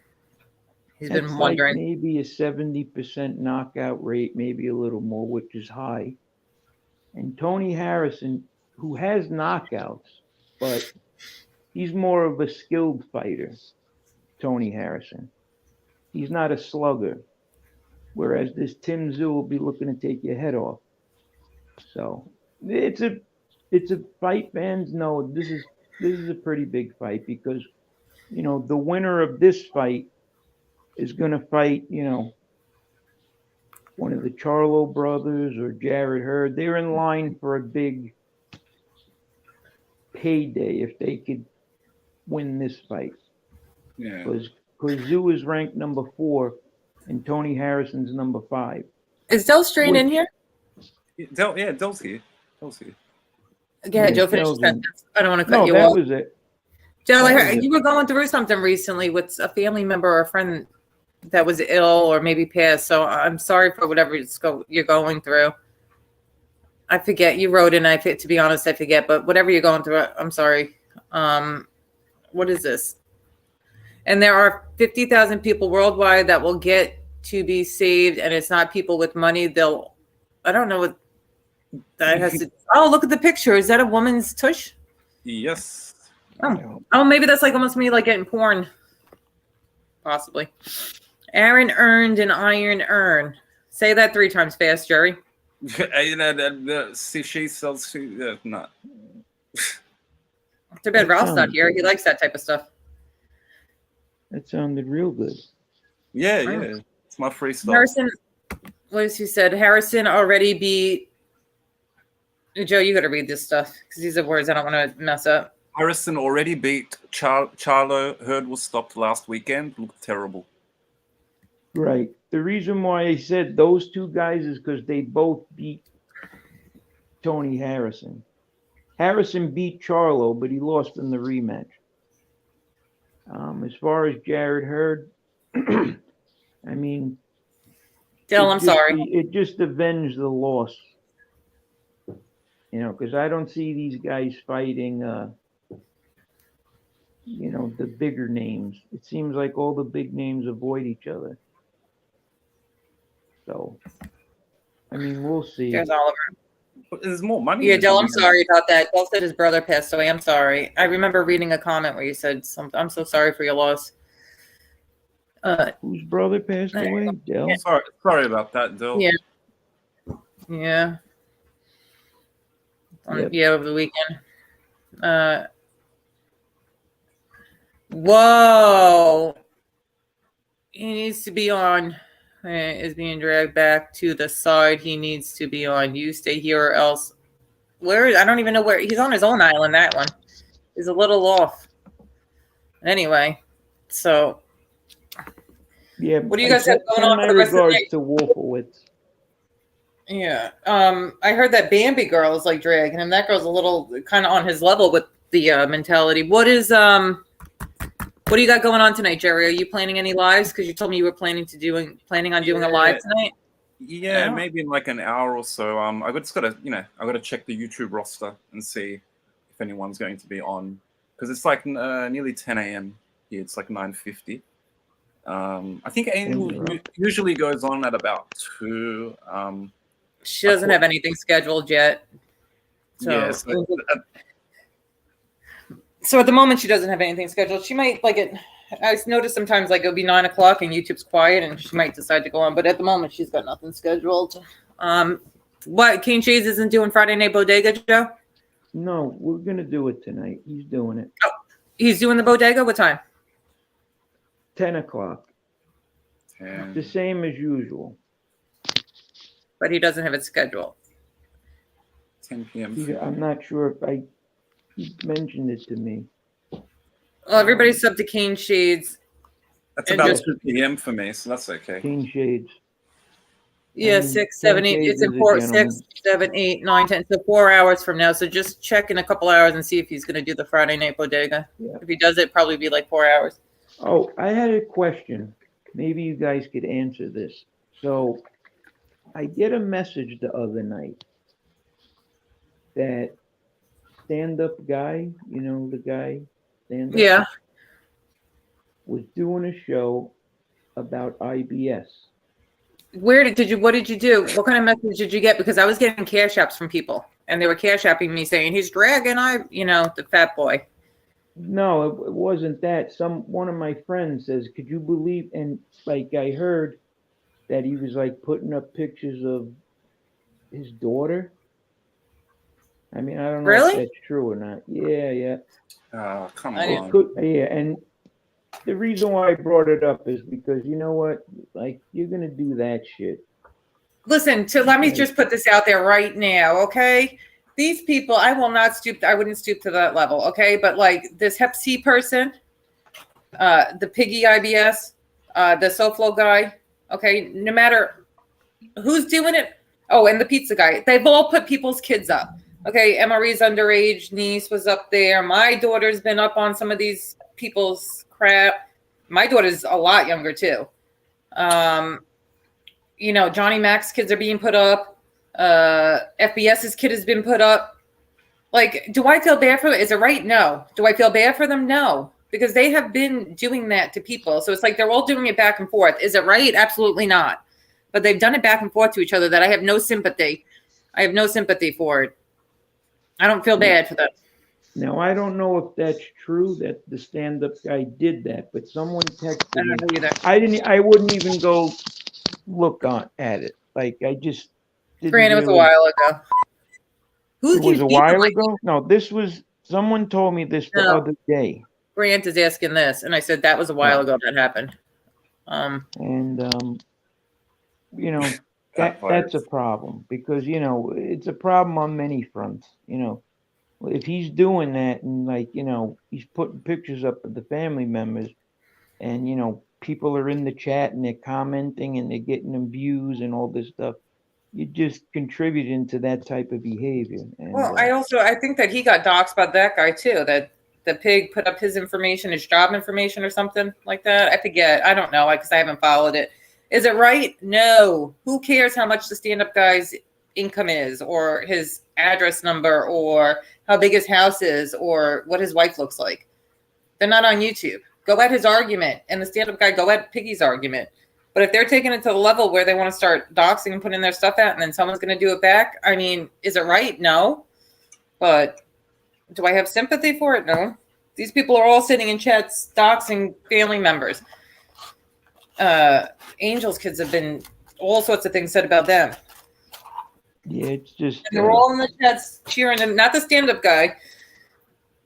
he's been wondering. Like maybe a 70% knockout rate, maybe a little more, which is high. And Tony Harrison, who has knockouts, but he's more of a skilled fighter, Tony Harrison. He's not a slugger. Whereas this Tim Zoo will be looking to take your head off. So it's a fight, fans know this is a pretty big fight because, the winner of this fight is going to fight, one of the Charlo brothers or Jared Hurd. They're in line for a big payday if they could win this fight. Yeah. Because Zoo is ranked number 4 and Tony Harrison's number 5. Is Del Strain in here? Del's here. Yeah, Joe, finish the sentence. I don't want to cut you off. No, that was it. Joe, I heard you were going through something recently with a family member or a friend that was ill or maybe passed. So I'm sorry for whatever you're going through. I forget. You wrote in. To be honest, I forget. But whatever you're going through, I'm sorry. What is this? And there are 50,000 people worldwide that will get to be saved, and it's not people with money. I don't know what that has to. Oh, look at the picture. Is that a woman's tush? Yes. Oh, maybe that's like almost me, like getting porn. Possibly. Aaron earned an iron urn. Say that 3 times fast, Jerry. She sells. Not. Too bad Ralph's not here. He likes that type of stuff. That sounded real good. Yeah. It's my free stuff. Harrison, what has he said? Harrison already beat. Joe, you got to read this stuff because these are words I don't want to mess up. Harrison already beat Charlo. Hurd was stopped last weekend. Looked terrible. Right. The reason why I said those 2 guys is because they both beat Tony Harrison. Harrison beat Charlo, but he lost in the rematch. As far as Jared Hurd, I mean, Dell, I'm sorry. It just avenged the loss. Because I don't see these guys fighting, the bigger names. It seems like all the big names avoid each other. So, I mean, we'll see. There's Oliver. But there's more money. Yeah, Dell, I'm sorry about that. Dell said his brother passed away. I'm sorry. I remember reading a comment where you said something. I'm so sorry for your loss. Whose brother passed away? Dell? Sorry about that, Dell. Yeah. Yeah, over the weekend. Whoa. He needs to be on. Is being dragged back to the side he needs to be on. You stay here or else Where? I don't even know where. He's on his own island, that one. He's a little off. Anyway, so. Yeah. What do you guys have going on my for the rest of the regards day? to Wolfowitz. Yeah. I heard that Bambi girl is like dragging him. That girl's a little kind of on his level with the mentality. What do you got going on tonight, Jerry? Are you planning any lives? Because you told me you were planning on doing a live tonight. Yeah, Yeah. maybe in like an hour or so. I just gotta, I gotta check the YouTube roster and see if anyone's going to be on, because it's like nearly 10 a.m. here. It's like 9:50. I think Angel usually goes on at about 2. She doesn't have anything scheduled yet. So, yeah, so at the moment, she doesn't have anything scheduled. She might like it. I noticed sometimes like it'll be 9 o'clock and YouTube's quiet, and she might decide to go on. But at the moment, she's got nothing scheduled. What King Cheese isn't doing Friday Night Bodega, Joe? No, we're gonna do it tonight. He's doing it. Oh, he's doing the bodega. What time? 10 o'clock. The same as usual. But he doesn't have it scheduled. 10 p.m. I'm not sure if he mentioned it to me. Well, everybody's sub to King Shades. That's And about just- 2 p.m. for me, so that's okay. King Shades. Yeah, 6, 7, 8. It's in 4, 6, 7, 8, 9, 10. So 4 hours from now. So just check in a couple hours and see if he's going to do the Friday Night Bodega. Yeah. If he does it, probably be like 4 hours. Oh, I had a question. Maybe you guys could answer this. So I get a message the other night that stand-up guy, the guy, stand-up, Yeah. was doing a show about IBS. What did you do? What kind of message did you get? Because I was getting cash apps from people, and they were cash apping me saying he's dragging the fat boy. No, it wasn't that. One of my friends says, could you believe? And like I heard that he was like putting up pictures of his daughter. I mean, I don't know Really? if that's true or not. Yeah. Come I on. And the reason why I brought it up is because you know what? Like, you're gonna do that shit. Listen, let me just put this out there right now, okay? These people, I wouldn't stoop to that level, okay? But like this Hep C person, the Piggy IBS, the SoFlo guy, okay? No matter who's doing it. Oh, and the pizza guy. They've all put people's kids up. Okay, MRE's underage niece was up there. My daughter's been up on some of these people's crap. My daughter's a lot younger too. Johnny Mac's kids are being put up. FBS's kid has been put up. Like, do I feel bad for them? Is it right? No. Do I feel bad for them? No. Because they have been doing that to people. So it's like they're all doing it back and forth. Is it right? Absolutely not. But they've done it back and forth to each other that I have no sympathy. I have no sympathy for it. I don't feel bad for them. Now, I don't know if that's true that the stand-up guy did that, but someone texted I don't know me. either. I wouldn't even go look at it. Like, I just didn't. Granted, it was a while ago. It was a while ago? No, someone told me this the other day. Grant is asking this, and I said that was a while ago that happened. That's a problem because it's a problem on many fronts. If he's doing that and he's putting pictures up of the family members, and people are in the chat and they're commenting and they're getting them views and all this stuff, you're just contributing to that type of behavior. And, well, I think that he got doxxed by that guy too. That the pig put up his information, his job information, or something like that. I forget. I don't know because I haven't followed it. Is it right? No. Who cares how much the stand-up guy's income is, or his address number, or how big his house is, or what his wife looks like? They're not on YouTube. Go at his argument, and the stand-up guy go at Piggy's argument. But if they're taking it to the level where they want to start doxing and putting their stuff out, and then someone's going to do it back, I mean, is it right? No. But do I have sympathy for it? No. These people are all sitting in chats doxing family members. Angel's kids have been all sorts of things said about them. Yeah, it's just. And they're all in the chats cheering him. Not the stand-up guy.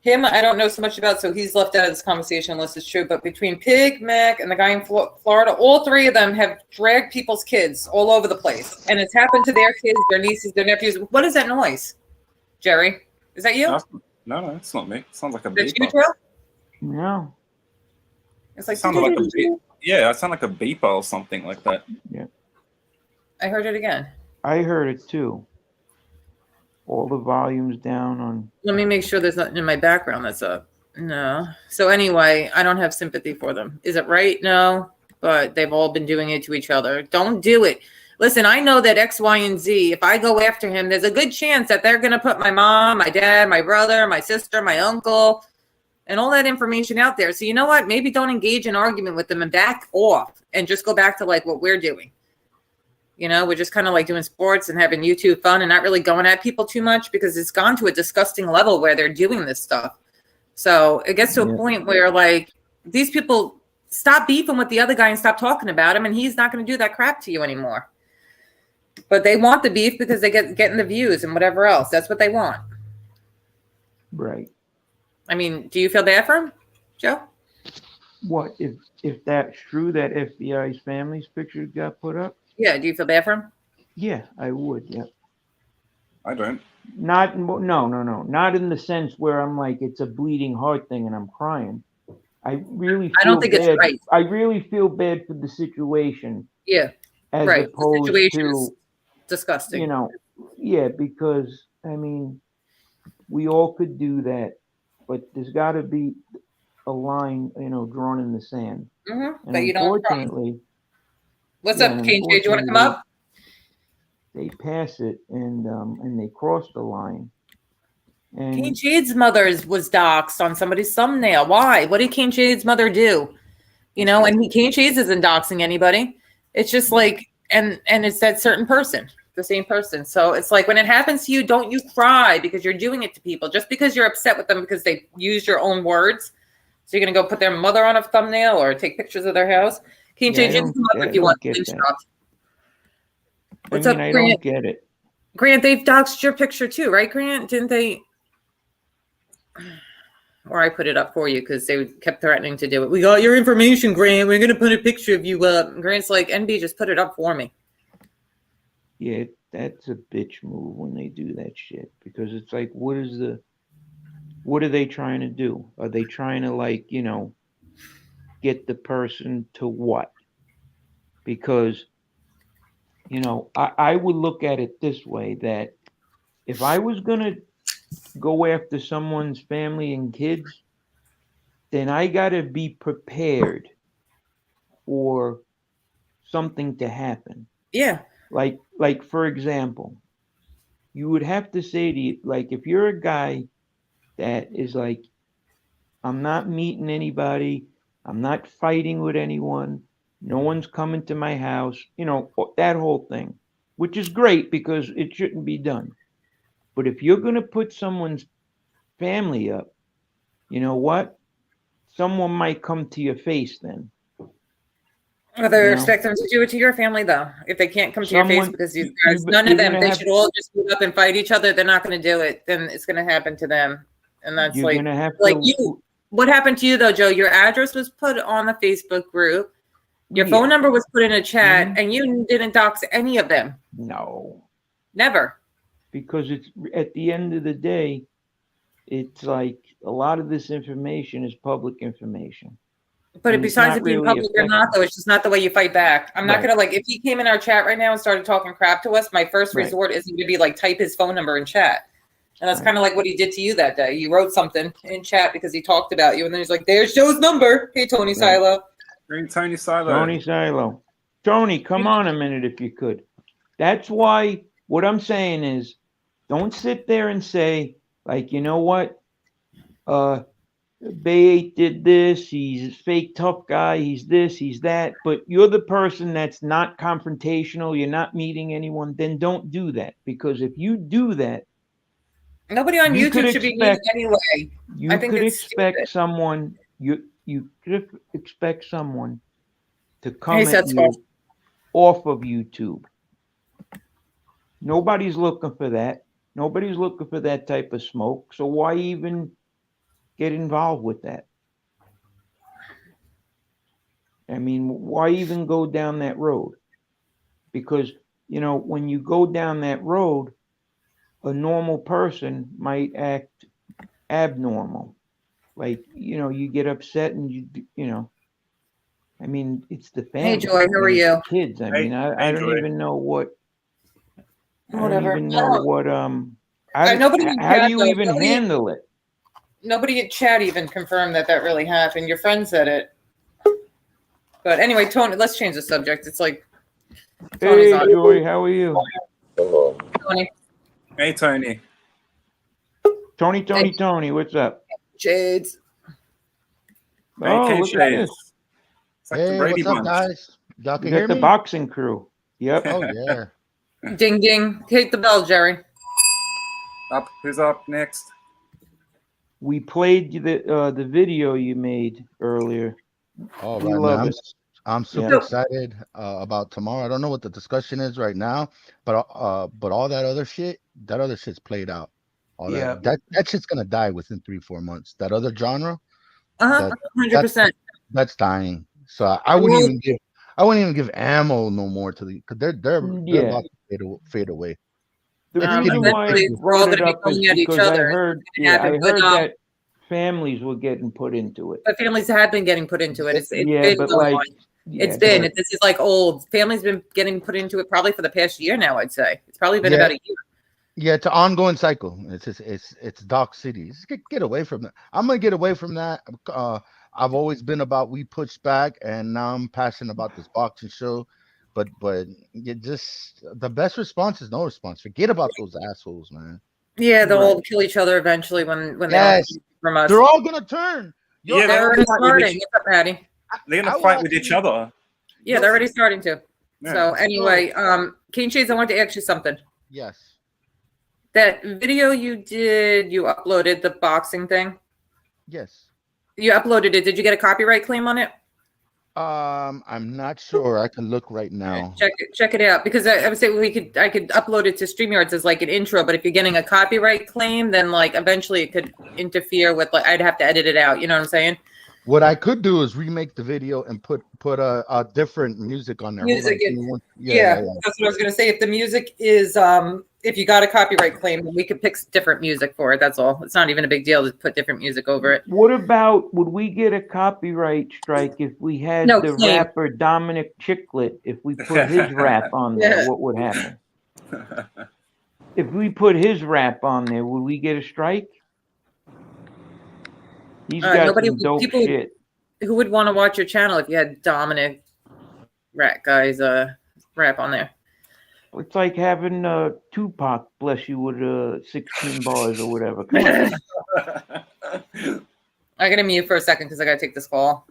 Him, I don't know so much about, so he's left out of this conversation unless it's true. But between Pig, Mac, and the guy in Florida, all three of them have dragged people's kids all over the place. And it's happened to their kids, their nieces, their nephews. What is that noise? Jerry, is that you? No, it's not me. It sounds like a That's you, beeper. Joe? No. It's like, Sounded like a yeah, I sound like a beeper or something like that. Yeah. I heard it again. I heard it too. All the volumes down on. Let me make sure there's nothing in my background that's up. No. So anyway, I don't have sympathy for them. Is it right? No. But they've all been doing it to each other. Don't do it. Listen, I know that X, Y, and Z, if I go after him, there's a good chance that they're going to put my mom, my dad, my brother, my sister, my uncle, and all that information out there. So you know what? Maybe don't engage in argument with them and back off and just go back to like what we're doing. You know, we're just kind of like doing sports and having YouTube fun and not really going at people too much because it's gone to a disgusting level where they're doing this stuff. So it gets to a point where like these people stop beefing with the other guy and stop talking about him, and he's not going to do that crap to you anymore. But they want the beef because they getting the views and whatever else. That's what they want. Right. I mean, do you feel bad for him, Joe? What if that's true that FBI's family's picture got put up? Yeah. Do you feel bad for him? Yeah, I would. Yeah. I don't. No, not in the sense where I'm like it's a bleeding heart thing and I'm crying. I don't think it's right. I really feel bad for the situation. Yeah. As right. opposed the situation to is disgusting. You know, yeah, because I mean, we all could do that, but there's got to be a line, you know, drawn in the sand. Mm-hmm. And but you don't. Unfortunately, what's up, KJ? Do you want to come up? They pass it and they cross the line. And King Jade's mother was doxxed on somebody's thumbnail. Why? What did King Jade's mother do? You know, and King Jade's isn't doxing anybody. It's just like, and it's that certain person, the same person. So it's like when it happens to you, don't you cry because you're doing it to people. Just because you're upset with them because they used your own words. So you're going to go put their mother on a thumbnail or take pictures of their house. King Jade, you can come up if you want. What's up, Grant? I don't get it. Grant, they've doxed your picture too, right, Grant? Didn't they? Or I put it up for you because they kept threatening to do it. We got your information, Grant. We're going to put a picture of you up. Grant's like, NB, just put it up for me. Yeah, that's a bitch move when they do that shit. Because it's like, what are they trying to do? Are they trying to, like, you know, get the person to what? Because, you know, I would look at it this way, that if I was going to go after someone's family and kids, then I got to be prepared for something to happen. Yeah. Like for example, you would have to say to you, like, if you're a guy that is like, I'm not meeting anybody, I'm not fighting with anyone, no one's coming to my house, you know, that whole thing, which is great because it shouldn't be done. But if you're going to put someone's family up, you know what? Someone might come to your face then. Well, they expect them to do it to your family, though. If they can't come to your face because these guys, none of them, they should all just move up and fight each other. They're not going to do it. Then it's going to happen to them. And that's like you. What happened to you, though, Joe? Your address was put on the Facebook group. Your phone number was put in a chat, and you didn't dox any of them. No. Never. Because it's at the end of the day, it's like a lot of this information is public information. But besides it being public or not, though, it's just not the way you fight back. I'm not going to, like, if he came in our chat right now and started talking crap to us, my first resort isn't going to be like type his phone number in chat. And that's kind of like what he did to you that day. You wrote something in chat because he talked about you. And then he's like, there's Joe's number. Hey, Tony Silo. Bring Tony Silo. Tony Silo. Tony, come on a minute if you could. That's why what I'm saying is don't sit there and say, like, you know what? Bay 8 did this. He's a fake tough guy. He's this, he's that. But you're the person that's not confrontational. You're not meeting anyone. Then don't do that. Because if you do that, nobody on YouTube should be meeting anyway. You could expect someone. You could expect someone to come at you off of YouTube. Nobody's looking for that. Nobody's looking for that type of smoke. So why even get involved with that? I mean, why even go down that road? Because, you know, when you go down that road, a normal person might act abnormal. Like, you get upset and I mean, it's the family. Hey, Joy, how are and it's you? the kids. I mean, I don't Joy. even know what. I don't Whatever. even know what. Nobody in How do chat, you though, even handle it? Nobody in chat even confirmed that really happened. Your friend said it. But anyway, Tony, let's change the subject. It's like Tony's Hey, on. Joy, how are you? Tony. Hey, Tony. Tony, what's up? Shades. Oh, look at this. It's like the Hey, Brady what's up, Bunch. guys? Y'all We can hear got the me? boxing crew. Yep. Oh yeah. Ding, ding. Hit the bell, Jerry. Up. Who's up next? We played the video you made earlier. All We right, love man. it. I'm super Yeah. excited about tomorrow. I don't know what the discussion is right now, but all that other shit's played out. All Yeah. that shit's gonna die within 3-4 months. That other genre, Uh-huh. that 100%. that's dying. So I wouldn't even give ammo no more to the because they're Yeah. about to fade away. The It's reason getting why I eventually we're all brought it gonna be up is going at each because I other. heard, It's gonna happen, but, that families were getting put into it. But families have been getting put into it. It's Yeah, been but going like, on. yeah, It's been. but- This is like old. Families been getting put into it probably for the past year now. I'd say it's probably been Yeah. about a year. Yeah, it's an ongoing cycle. It's doxcity. Just get away from that. I'm gonna get away from that. I've always been about we push back, and now I'm passionate about this boxing show. But you just the best response is no response. Forget about those assholes, man. Yeah, they'll Right. all kill each other eventually when they don't Yes, get from us. they're all gonna turn. Yeah, They're already fight with starting. each- What's up, Patty? They're gonna I fight with watched each it. other. Yeah, they're already starting to. Yeah. So anyway, King Shades, I wanted to ask you something. Yes. That video you did, you uploaded the boxing thing. Yes. You uploaded it. Did you get a copyright claim on it? I'm not sure. I can look right now. Check it out, because I would say I could upload it to StreamYards as like an intro, but if you're getting a copyright claim, then like eventually it could interfere with, like, I'd have to edit it out. You know what I'm saying? What I could do is remake the video and put a different music on there. Hold on, Music give is- me one- Yeah, that's what I was gonna say. If the music is, if you got a copyright claim, we could pick different music for it. That's all. It's not even a big deal to put different music over it. What about, would we get a copyright strike if we had No the claim. rapper Dominic Chiclet? If we put his rap on there, Yeah. what would happen? If we put his rap on there, would we get a strike? He's got Nobody- some dope people- shit. Who would want to watch your channel if you had Dominic Rat Guy's rap on there? It's like having Tupac bless you with 16 bars or whatever. Come on. I gotta mute for a second because I gotta take this call.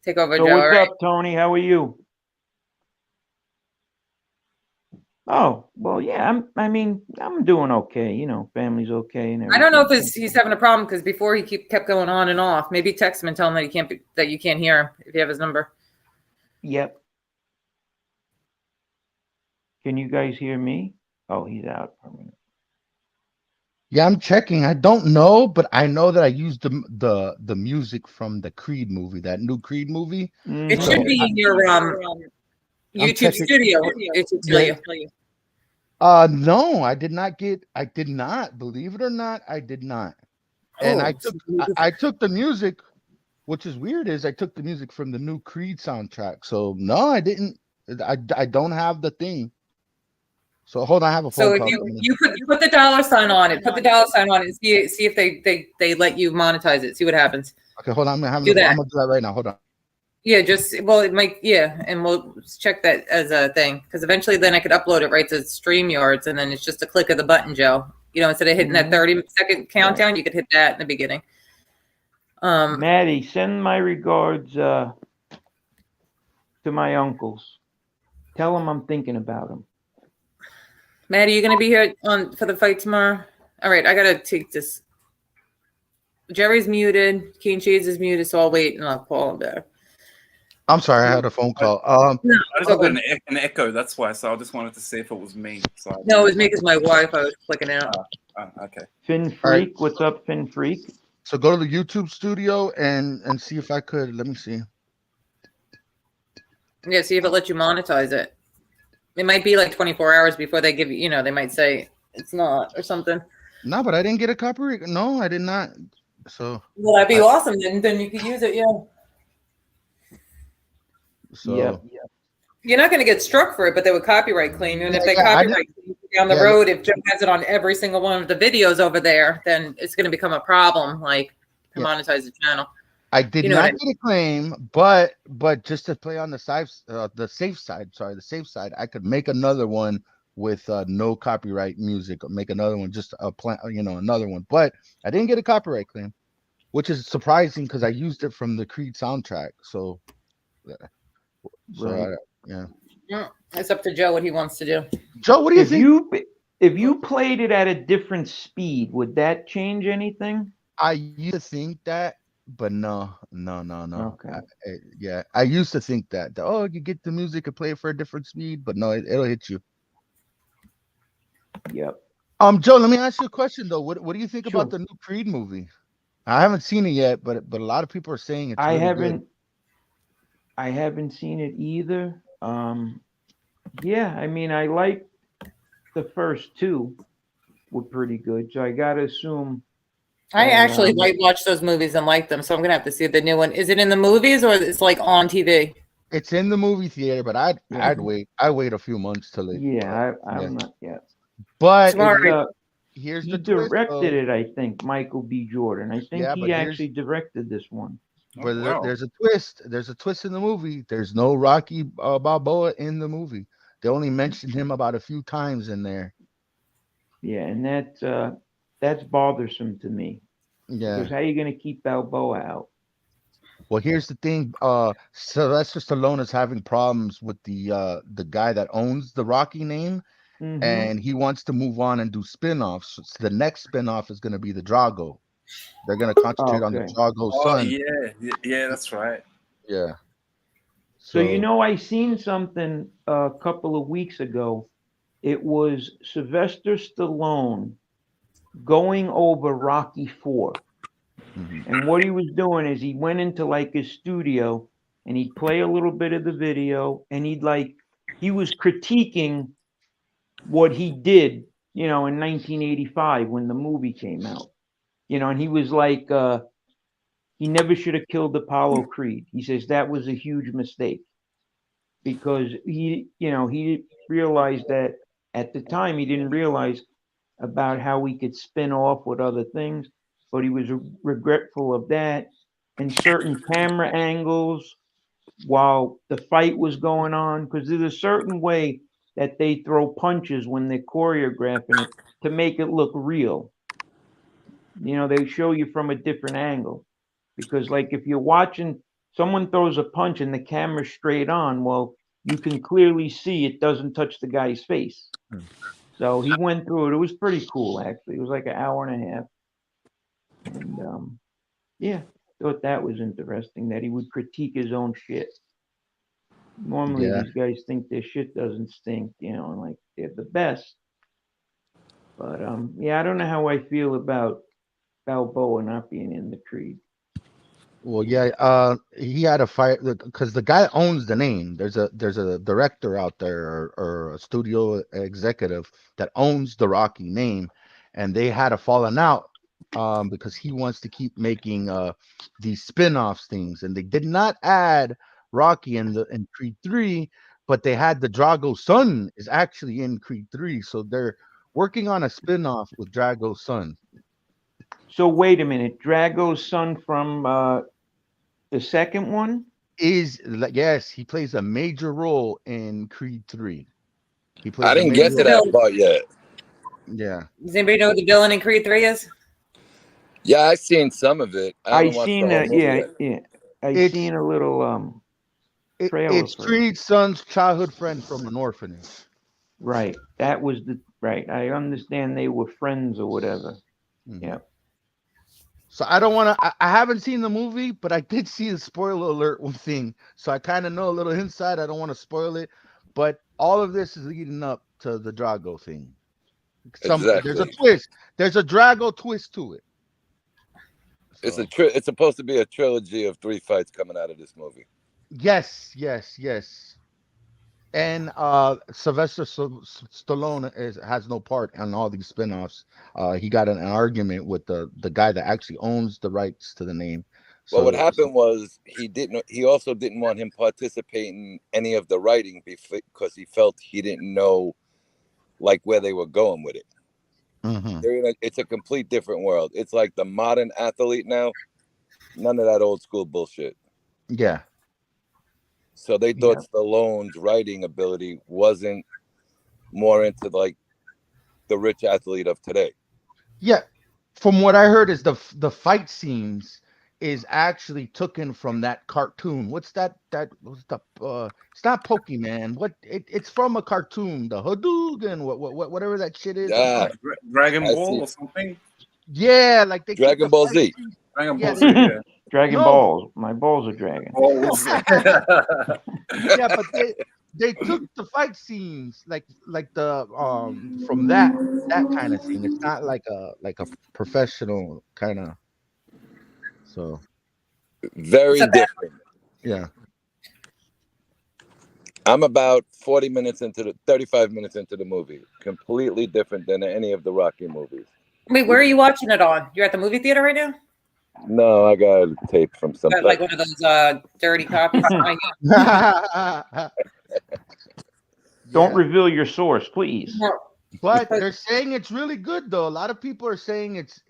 Take over, So Joe. what's all right? up, Tony? How are you? Oh, well, yeah, I'm doing okay. You know, family's okay and everything. I don't know if he's having a problem because before he kept going on and off. Maybe text him and tell him that you can't hear him if you have his number. Yep. Can you guys hear me? Oh, he's out for a minute. Yeah, I'm checking. I don't know, but I know that I used the music from the Creed movie, that new Creed movie. It Mhm. should be in your YouTube checking- studio. It should tell you. No, I did not, believe it or not, I did not. And I took the music, which is weird, is I took the music from the new Creed soundtrack. So no, I didn't. I don't have the thing. So hold on, I have a phone So if call. you put the dollar sign on it, put the dollar sign on it, and see if they let you monetize it. See what happens. Okay, hold on. I'm Do that. gonna do that right now. Hold on. Yeah, it might, and we'll check that as a thing, because eventually then I could upload it right to StreamYards, and then it's just a click of the button, Joe. You know, instead of hitting that 30-second countdown, you could hit that in the beginning. Maddie, send my regards to my uncles. Tell them I'm thinking about them. Maddie, you gonna be here for the fight tomorrow? All right, I gotta take this. Jerry's muted, King Cheese is muted, so I'll wait and I'll call him back. I'm sorry, I had a phone call. I just got an echo, that's why. So I just wanted to see if it was me. So No, it was me because my Wi-Fi was clicking out. Okay. Finn Freak, what's up, Finn Freak? So go to the YouTube studio and see if I could. Let me see. Yeah, see if it lets you monetize it. It might be like 24 hours before they give you, they might say it's not or something. No, but I didn't get a copyright. No, I did not. So Well, that'd be awesome. Then you could use it. Yeah. So Yep. You're not going to get struck for it, but they would copyright claim you. And if they Yeah, I copyright claim you down the yeah. road, if Joe has it on every single one of the videos over there, then it's going to become a problem, like to Yeah. monetize the channel. I did You know not what I get a claim, but just to play on the safe side. Sorry, the safe side. I could make another one with no copyright music, or make another one just a plan, another one. But I didn't get a copyright claim, which is surprising because I used it from the Creed soundtrack. So, Right. yeah. It's up to Joe what he wants to do. Joe, what do you think? If you played it at a different speed, would that change anything? I used to think that, but no. Okay. I used to think that. Oh, you get the music and play it for a different speed, but no, it'll hit you. Yep. Joe, let me ask you a question though. What do you think Sure. about the new Creed movie? I haven't seen it yet, but a lot of people are saying it's really good. I haven't seen it either. Yeah, I mean, I like the first two were pretty good, so I gotta assume. I actually might watch those movies and like them, so I'm gonna have to see the new one. Is it in the movies or it's like on TV? It's in the movie theater, but I'd wait. I wait a few months till it. I'm not yet. But Here's he the directed it, I think. Michael B. Jordan. I think he actually directed this one. But there's a twist. There's a twist in the movie. There's no Rocky Balboa in the movie. They only mentioned him about a few times in there. Yeah, and that's bothersome to me. Yeah. Because how are you going to keep Balboa out? Well, here's the thing. Sylvester Stallone is having problems with the guy that owns the Rocky name, and he wants to move on and do spin-offs. So the next spin-off is going to be the Drago. They're going to concentrate on the Drago son. Yeah, that's right. Yeah. So I seen something a couple of weeks ago. It was Sylvester Stallone going over Rocky 4. And what he was doing is he went into like his studio and he'd play a little bit of the video and he was critiquing what he did, in 1985 when the movie came out. And he was like, he never should have killed Apollo Creed. He says that was a huge mistake because he realized that at the time he didn't realize about how we could spin off with other things, but he was regretful of that and certain camera angles while the fight was going on, because there's a certain way that they throw punches when they're choreographing it to make it look real. They show you from a different angle, because like if you're watching someone throws a punch and the camera's straight on, well, you can clearly see it doesn't touch the guy's face. So he went through it. It was pretty cool, actually. It was like an hour and a half. And thought that was interesting that he would critique his own shit. Normally these guys think their shit doesn't stink, and like they're the best. But I don't know how I feel about Balboa not being in the Creed. Well, he had a fight because the guy owns the name. There's a director out there or a studio executive that owns the Rocky name, and they had a falling out because he wants to keep making these spin-offs things, and they did not add Rocky in Creed 3, but they had the Drago's son is actually in Creed 3, so they're working on a spin-off with Drago's son. So wait a minute, Drago's son from the second one yes, he plays a major role in Creed 3. I didn't get to that part yet. Yeah. Does anybody know what the villain in Creed 3 is? Yeah, I've seen some of it. I've seen that. Yeah. I've seen a little trailer. It's Creed's son's childhood friend from an orphanage. Right. That was right. I understand they were friends or whatever. Yeah. So I don't want to. I haven't seen the movie, but I did see the spoiler alert thing. So I kind of know a little inside. I don't want to spoil it, but all of this is leading up to the Drago thing. Exactly. There's a twist. There's a Drago twist to it. So. It's supposed to be a trilogy of 3 fights coming out of this movie. Yes. And Sylvester Stallone has no part on all these spinoffs. He got in an argument with the guy that actually owns the rights to the name. Well, what So happened was he also didn't want him participating in any of the writing because he felt he didn't know like where they were going with it. It's a complete different world. It's like the modern athlete now. None of that old school bullshit. Yeah. So they thought Stallone's writing ability wasn't more into like the rich athlete of today. Yeah. From what I heard is the fight scenes is actually taken from that cartoon. What's that? That was the it's not Pokemon. It's from a cartoon, the Hadouken, whatever that shit is. Yeah. Dragon Ball or something. Yeah, like they Dragon Ball Z. Dragon Yeah, Ball Z. Yeah. Dragon Balls. My balls are dragon. Balls. Yeah, but they took the fight scenes like the from that kind of thing. It's not like a professional kind of. So Very different. yeah. I'm about 35 minutes into the movie. Completely different than any of the Rocky movies. Wait, where are you watching it on? You're at the movie theater right now? No, I got a tape from some Got, like one of those dirty copies. Don't reveal your source, please. But they're saying it's really good though. A lot of people are saying it's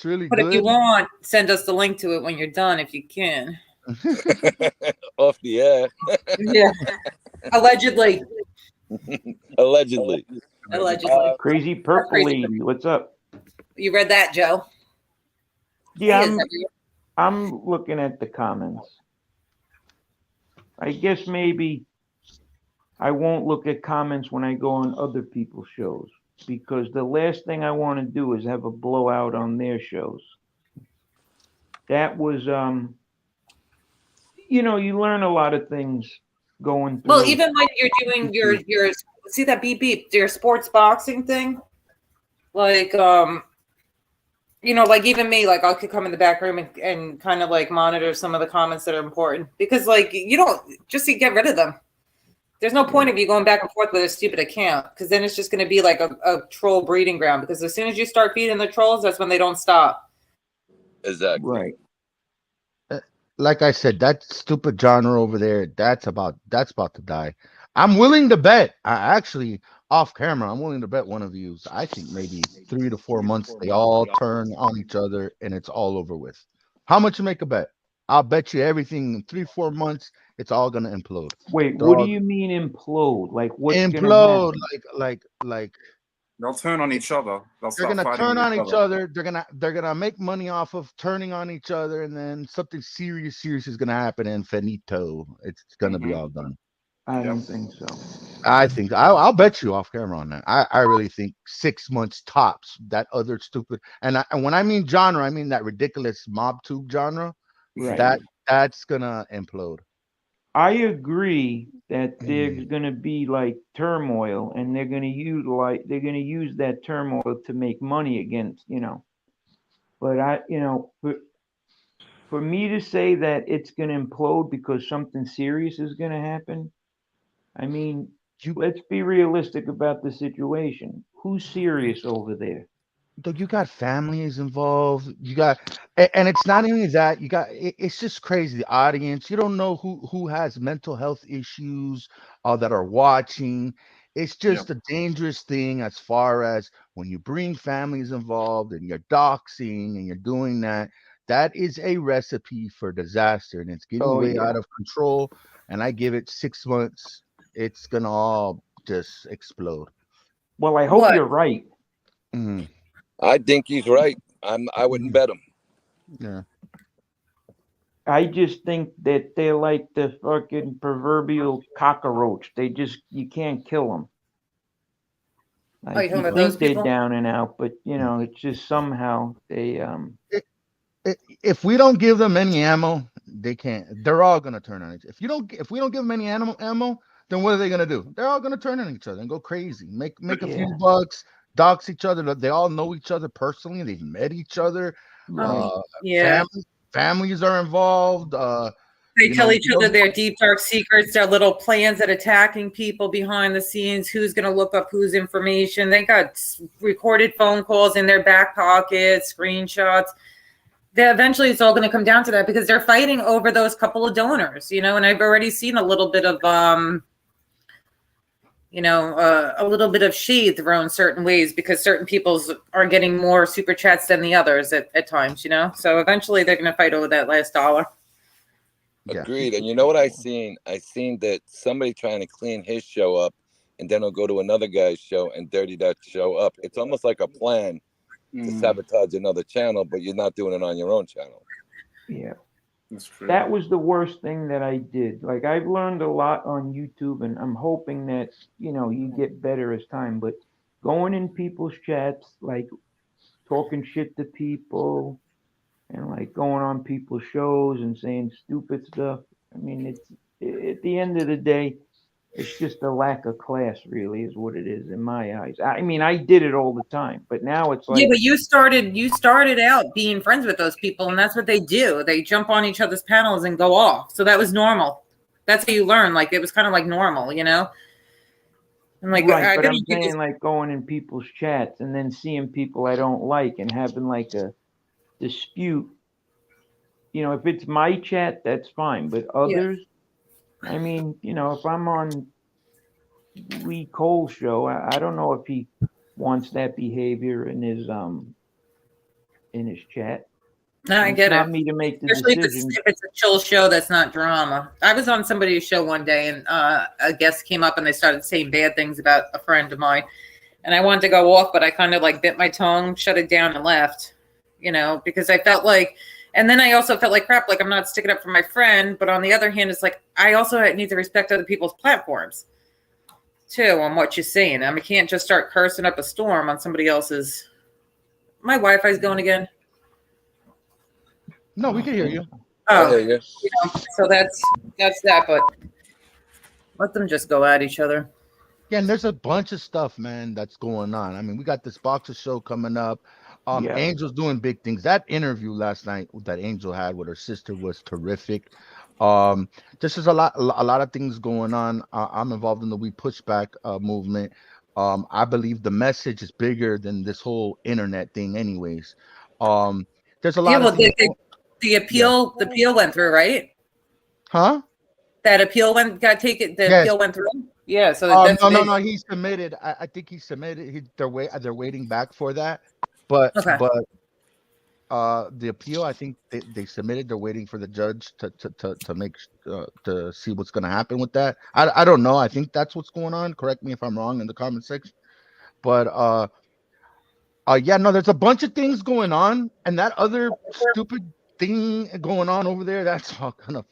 really But good. if you want, send us the link to it when you're done, if you can. Off the air. Yeah. Allegedly. Allegedly. Crazy Purple Lady, what's up? You read that, Joe? Yeah, I'm looking at the comments. I guess maybe I won't look at comments when I go on other people's shows, because the last thing I want to do is have a blowout on their shows. That was, you learn a lot of things going through. Well, even when you're doing your see that beep, your sports boxing thing, like like even me, like I could come in the back room and kind of like monitor some of the comments that are important, because like you don't just get rid of them. There's no point of you going back and forth with a stupid account, because then it's just going to be like a troll breeding ground, because as soon as you start feeding the trolls, that's when they don't stop. Exactly. Right. Like I said, that stupid genre over there, that's about to die. I'm willing to bet. I actually, off camera, I'm willing to bet one of you. I think maybe 3 to 4 months they all turn on each other and it's all over with. How much you make a bet? I'll bet you everything in 3-4 months it's all gonna implode. Wait, what do you mean implode? Like what's implode? Like they'll turn on each other. They're gonna turn on each other. They're gonna make money off of turning on each other, and then something serious is gonna happen. And finito, it's gonna be all done. I don't think so. I think I'll bet you off camera on that. I really think 6 months tops. That other stupid and when I mean genre, I mean that ridiculous mob tube genre. Right. That's gonna implode. I agree that there's going to be like turmoil, and they're going to use that turmoil to make money against, But for me to say that it's going to implode because something serious is going to happen, I mean, let's be realistic about the situation. Who's serious over there? You got families involved. You got, and it's not only that. You got. It's just crazy. The audience. You don't know who has mental health issues that are watching. It's just a dangerous thing as far as when you bring families involved and you're doxing and you're doing that. That is a recipe for disaster, and it's getting way out of control. And I give it 6 months. It's gonna all just explode. Well, I hope you're right. Mm. I think he's right. I wouldn't bet him. Yeah. I just think that they're like the fucking proverbial cockroach. You can't kill them. Like, you think they're down and out, but it's just somehow they If we don't give them any ammo, they can't. They're all gonna turn on each. If we don't give them any ammo, then what are they gonna do? They're all gonna turn on each other and go crazy. Make a few bucks. Dox each other. They all know each other personally. They've met each other. Families are involved. They tell each other their deep, dark secrets, their little plans at attacking people behind the scenes, who's going to look up whose information. They got recorded phone calls in their back pocket, screenshots. Eventually, it's all going to come down to that because they're fighting over those couple of donors, and I've already seen a little bit of, a little bit of shade thrown certain ways because certain people's are getting more super chats than the others at times, So eventually, they're going to fight over that last dollar. Agreed. And you know what I seen? I seen that somebody trying to clean his show up, and then he'll go to another guy's show and dirty that show up. It's almost like a plan to sabotage another channel, but you're not doing it on your own channel. Yeah, that's true. That was the worst thing that I did. Like, I've learned a lot on YouTube, and I'm hoping that you get better as time. But going in people's chats, like talking shit to people, and like going on people's shows and saying stupid stuff. I mean, it's at the end of the day, it's just a lack of class, really, is what it is in my eyes. I mean, I did it all the time, but now it's like, yeah, but you started out being friends with those people, and that's what they do. They jump on each other's panels and go off. So that was normal. That's how you learn. Like, it was kind of like normal, And like, right, but I'm saying, like, going in people's chats and then seeing people I don't like and having like a dispute. If it's my chat, that's fine, but others, I mean, if I'm on Lee Cole's show, I don't know if he wants that behavior in his chat. No, I get it. Not me to make the Especially decision. if it's a chill show that's not drama. I was on somebody's show one day, and a guest came up and they started saying bad things about a friend of mine, and I wanted to go off, but I kind of like bit my tongue, shut it down, and left. Because I felt like. And then I also felt like crap, like I'm not sticking up for my friend. But on the other hand, it's like I also need to respect other people's platforms, too, on what you're saying. I mean, I can't just start cursing up a storm on somebody else's. My Wi-Fi's going again. No, we can hear you. Oh, so that's that. But let them just go at each other. Yeah, and there's a bunch of stuff, man, that's going on. I mean, we got this boxer show coming up. Angel's doing big things. That interview last night that Angel had with her sister was terrific. This is a lot of things going on. I'm involved in the We Push Back movement. I believe the message is bigger than this whole internet thing, anyways. There's a lot of things. The appeal went through, right? Huh? That appeal appeal went through. Yeah. So no. He submitted. I think he submitted. They're waiting back for that. But the appeal, I think they submitted. They're waiting for the judge to make to see what's going to happen with that. I don't know. I think that's what's going on. Correct me if I'm wrong in the comment section. But there's a bunch of things going on, and that other stupid thing going on over there. That's all gonna.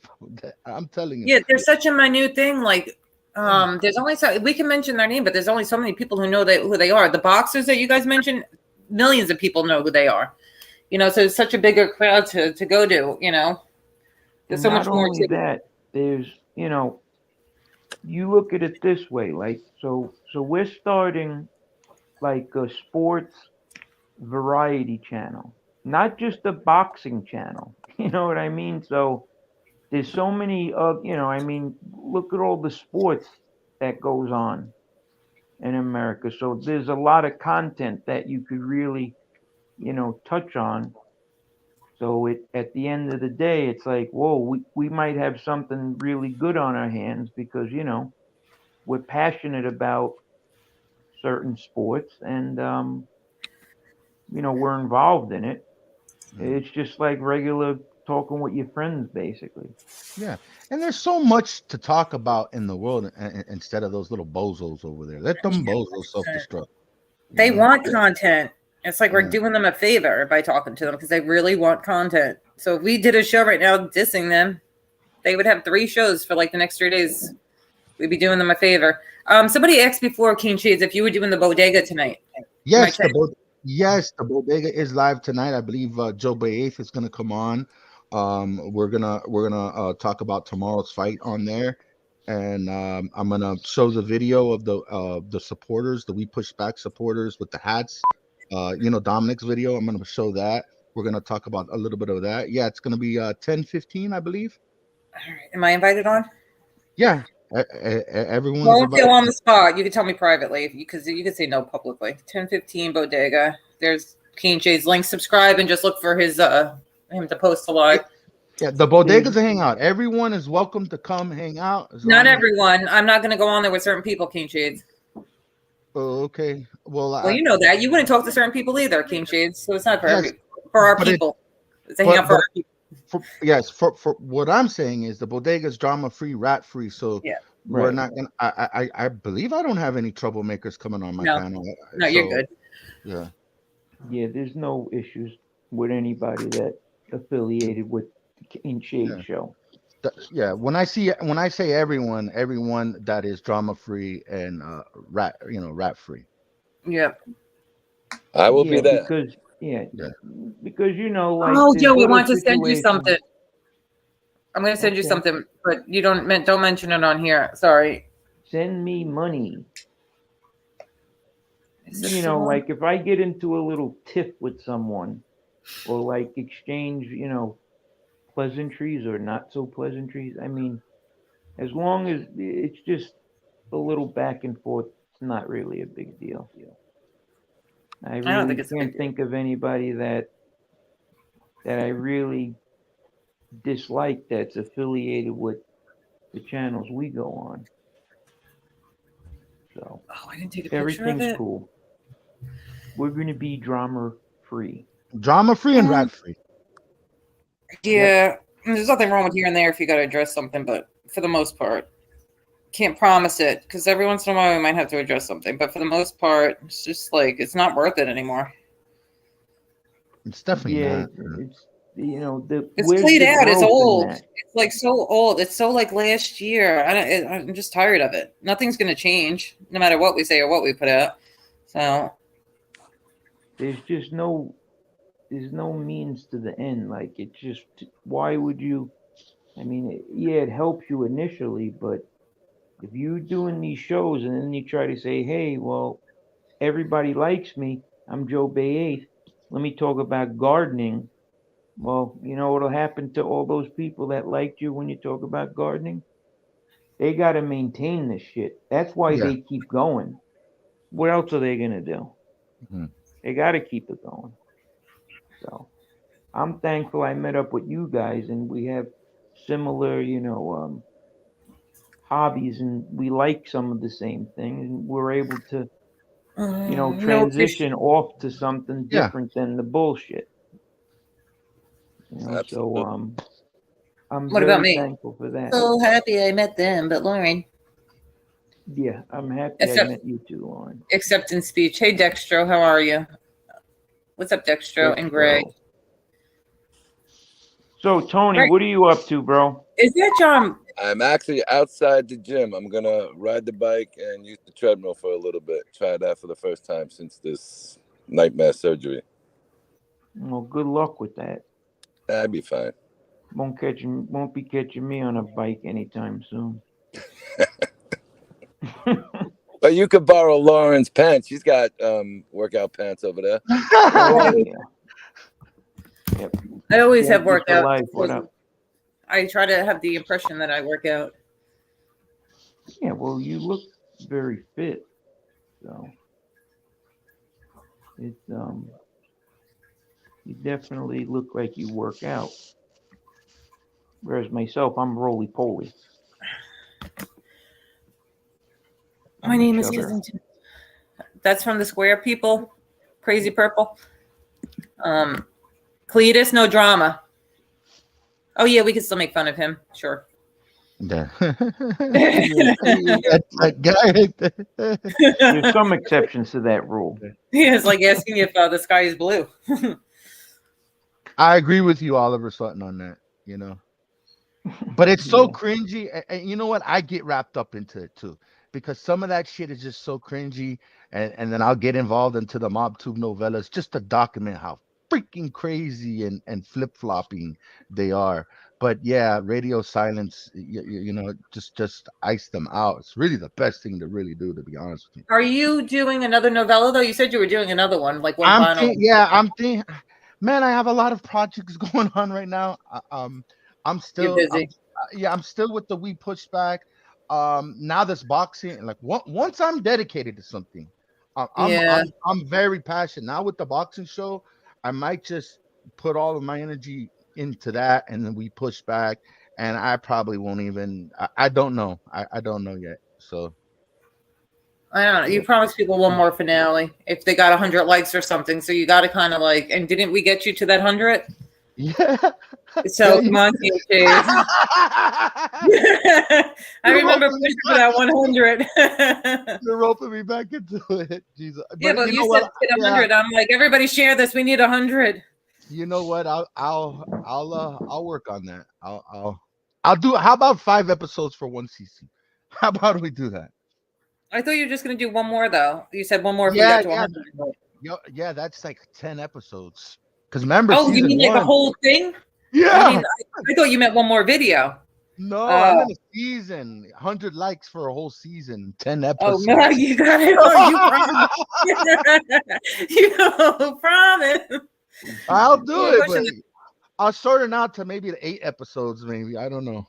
I'm telling you. Yeah, there's such a minute thing. Like, there's only we can mention their name, but there's only so many people who know who they are. The boxers that you guys mentioned. Millions of people know who they are, so it's such a bigger crowd to go to, there's so much more to that. There's, you look at it this way, like, so we're starting like a sports variety channel, not just a boxing channel. You know what I mean? So there's so many look at all the sports that goes on in America. So there's a lot of content that you could really, touch on. So at the end of the day, it's like, whoa, we might have something really good on our hands because, we're passionate about certain sports and, we're involved in it. It's just like regular talking with your friends, basically. Yeah. And there's so much to talk about in the world instead of those little bozos over there. Let them bozos self-destruct. They want content. It's like we're doing them a favor by talking to them because they really want content. So if we did a show right now dissing them, they would have 3 shows for like the next 3 days. We'd be doing them a favor. Somebody asked before, King Shades, if you were doing the bodega tonight. Yes, the bodega is live tonight. I believe Joe Baeth is going to come on. We're gonna talk about tomorrow's fight on there, and I'm gonna show the video of the supporters, the We Push Back supporters with the hats. Dominic's video. I'm gonna show that. We're gonna talk about a little bit of that. Yeah, it's gonna be 10:15, I believe. Am I invited on? Yeah, everyone's Don't invited. feel on the spot. You can tell me privately because you could say no publicly. 1015 Bodega. There's Keen Shades link. Subscribe and just look for his him to post a live. Yeah, the bodega's a hangout. Everyone is welcome to come hang out. Not everyone. I'm not going to go on there with certain people, Keen Shades. Oh, okay. Well, you know that. You wouldn't talk to certain people either, Keen Shades. So it's not for for our people. It's a hangout for our people. For what I'm saying is the bodega's drama free, rat free. So yeah, we're not gonna. I believe I don't have any troublemakers coming on my panel. No, you're good. Yeah. Yeah, there's no issues with anybody that affiliated with the Keen Shade show. When I say everyone that is drama free and rat free. Yeah. I will be there. Because because like. Oh, Joe, we want to send you something. I'm going to send you something, but you don't mention it on here. Sorry. Send me money. Like if I get into a little tiff with someone, or like exchange, pleasantries or not so pleasantries. I mean, as long as it's just a little back and forth, it's not really a big deal. I really can't think of anybody that I really dislike that's affiliated with the channels we go on. So I didn't take a picture everything's of it. Cool. We're going to be drama free. Drama free and rat free. Yeah, there's nothing wrong with here and there if you got to address something, but for the most part, can't promise it because every once in a while we might have to address something. But for the most part, it's just like it's not worth it anymore. It's definitely not. It's it's played out. It's old. It's like so old. It's so like last year. I'm just tired of it. Nothing's going to change no matter what we say or what we put out. So there's just no means to the end. Like it's just, why would you? I mean, it helps you initially, but if you're doing these shows and then you try to say, hey, well, everybody likes me. I'm Joe Bay 8. Let me talk about gardening. Well, you know what'll happen to all those people that liked you when you talk about gardening? They got to maintain this shit. That's why they keep going. What else are they going to do? Mm-hmm. They got to keep it going. So I'm thankful I met up with you guys and we have similar, hobbies and we like some of the same things and we're able to, transition off to something different than the bullshit. So I'm very thankful for that. So happy I met them, but Lauren. Yeah, I'm happy I met you too, Lauren. Acceptance speech. Hey, Dextro, how are you? What's up, Dextro and Gray? So, Tony, what are you up to, bro? Is that John? I'm actually outside the gym. I'm going to ride the bike and use the treadmill for a little bit. Try that for the first time since this nightmare surgery. Well, good luck with that. That'd be fine. Won't be catching me on a bike anytime soon. But you could borrow Lauren's pants. She's got workout pants over there. Yep. I always have workout. What up? I try to have the impression that I work out. Yeah, well, you look very fit, so it's you definitely look like you work out. Whereas myself, I'm roly-poly. My name is Kensington. That's from the Square people. Crazy Purple. Cletus, no drama. Oh yeah, we can still make fun of him. Sure. Yeah. There's some exceptions to that rule. Yeah, it's like asking if the sky is blue. I agree with you, Oliver Sutton, on that. But it's so cringy, and you know what? I get wrapped up into it too, because some of that shit is just so cringy, and then I'll get involved into the MobTube novellas just to document how freaking crazy and flip-flopping they are. But yeah, radio silence, just ice them out. It's really the best thing to really do, to be honest with you. Are you doing another novella though? You said you were doing another one, like one I'm final. man, I have a lot of projects going on right now. I'm still You're busy. I'm still with the we push back. Now this boxing, like once I'm dedicated to something, I'm very passionate. Now with the boxing show, I might just put all of my energy into that, and then we push back. And I probably won't even. I don't know. I don't know yet. So I don't know. You promised people one more finale if they got 100 likes or something. So you got to kind of like. And didn't we get you to that 100? Yeah. So come on, THC. I remember pushing for that 100. You're roping me back into it, Jesus. Yeah, but you said hit 100. I'm like, everybody share this. We need 100. You know what? I'll work on that. I'll do. How about 5 episodes for one season? How about we do that? I thought you were just gonna do one more though. You said one more. If Yeah, we got to 100. Yeah, that's like 10 episodes. Because remember, oh, you mean like the whole thing? Yeah. I thought you meant one more video. No, I meant a season. 100 likes for a whole season. 10 episodes. Oh no, you got it. Oh, you promised. You promise. I'll do it, but I'll sort it out to maybe 8 episodes. Maybe I don't know.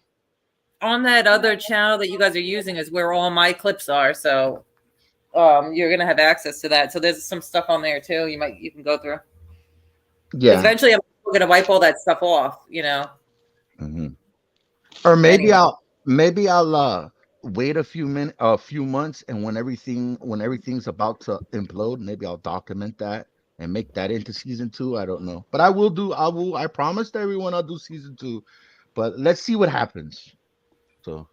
On that other channel that you guys are using is where all my clips are. So, you're gonna have access to that. So there's some stuff on there too. You can go through. Yeah. Eventually, I'm gonna wipe all that stuff off. You know. Mm-hmm. Or maybe I'll wait a few months, and when everything's about to implode, maybe I'll document that and make that into season 2. I don't know, but I promised everyone I'll do season 2, but let's see what happens. So,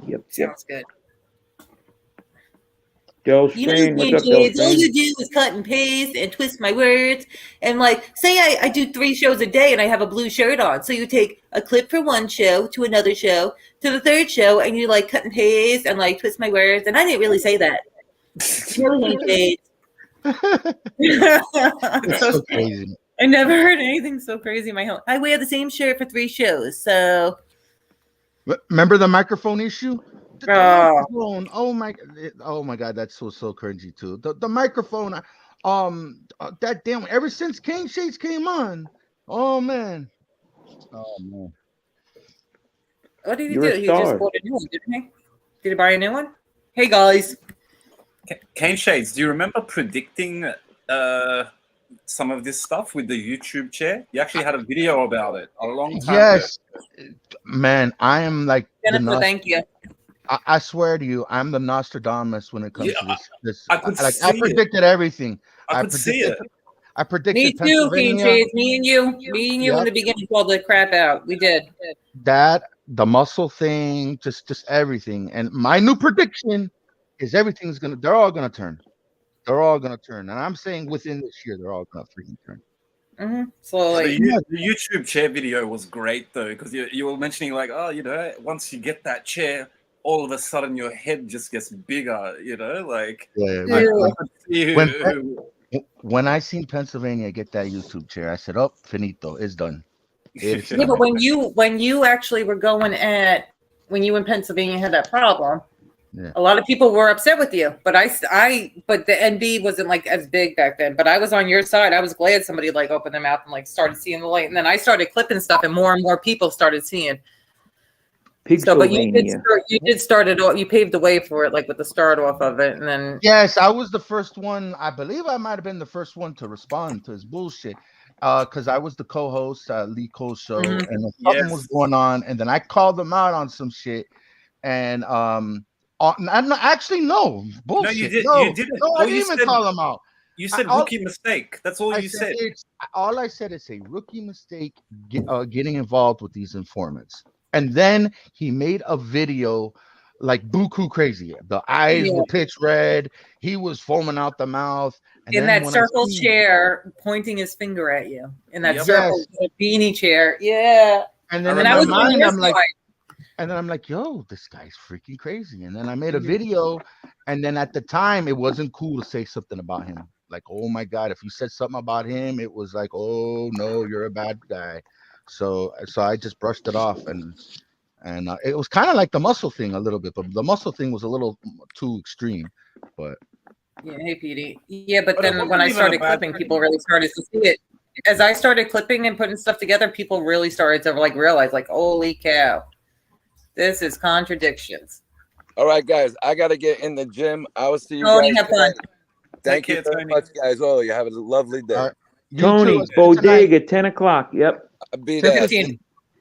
yep, sounds good. Joe Spain, what's up, Joe Spain? All you do is cut and paste and twist my words. And like, say I do 3 shows a day and I have a blue shirt on. So you take a clip for one show to another show to the 3rd show, and you like cut and paste and like twist my words. And I didn't really say that. Really it's so crazy. I never heard anything so crazy in my whole. I wear the same shirt for 3 shows. So remember the microphone issue? The microphone. Oh my God, that's so cringy too. The microphone. That damn. Ever since Cane Shades came on. Oh man. What did he do? He just bought a new one, didn't he? Did he buy a new one? Hey guys. Cane Shades, do you remember predicting some of this stuff with the YouTube chair? You actually had a video about it a long time ago. Man, I am like Jennifer, thank you. I swear to you, I'm the Nostradamus when it comes to this. I predicted everything. I could see it. I predicted Me too, Cane Shades. Me and you in the beginning called the crap out. We did. That, the muscle thing, just everything. And my new prediction is they're all gonna turn. They're all gonna turn. And I'm saying within this year, they're all gonna freaking turn. Mm-hmm. So like, the YouTube chair video was great though, because you were mentioning like, once you get that chair, all of a sudden your head just gets bigger, like. When I seen Pennsylvania get that YouTube chair, I said, "Oh, finito, it's done." But when you actually were when you in Pennsylvania had that problem, a lot of people were upset with you. But but the NB wasn't like as big back then. But I was on your side. I was glad somebody like opened their mouth and like started seeing the light. And then I started clipping stuff, and more people started seeing. So, but you did start it off. You paved the way for it, like with the start off of it, and then. Yes, I was the first one. I believe I might have been the first one to respond to his bullshit, because I was the co-host at Lee Cole's show, and something was going on, and then I called them out on some shit, and actually no bullshit. No, you did. No, you didn't. No, I didn't even call them out. You said rookie mistake. That's all you said. All I said is a rookie mistake getting involved with these informants. And then he made a video like buku crazy. The eyes were pitch red. He was foaming out the mouth. And in that circle chair, pointing his finger at you. In that circle beanie chair. Yeah. And then in my mind, I'm like, yo, this guy's freaking crazy. And then I made a video. And then at the time, it wasn't cool to say something about him. Like, oh my God, if you said something about him, it was like, oh no, you're a bad guy. So I just brushed it off, and it was kind of like the muscle thing a little bit, but the muscle thing was a little too extreme. But hey, Petey. Yeah, but then when I started clipping, people really started to see it. as I started clipping and putting stuff together, people really started to like realize, like, holy cow, this is contradictions. All right, guys, I gotta get in the gym. I will see you Tony, guys have fun. tonight. Thank you very much, guys. Oh, you have a lovely day. All right. You Tony, too. Bodega, 10 o'clock. Yep. I'll be 10, there. 15.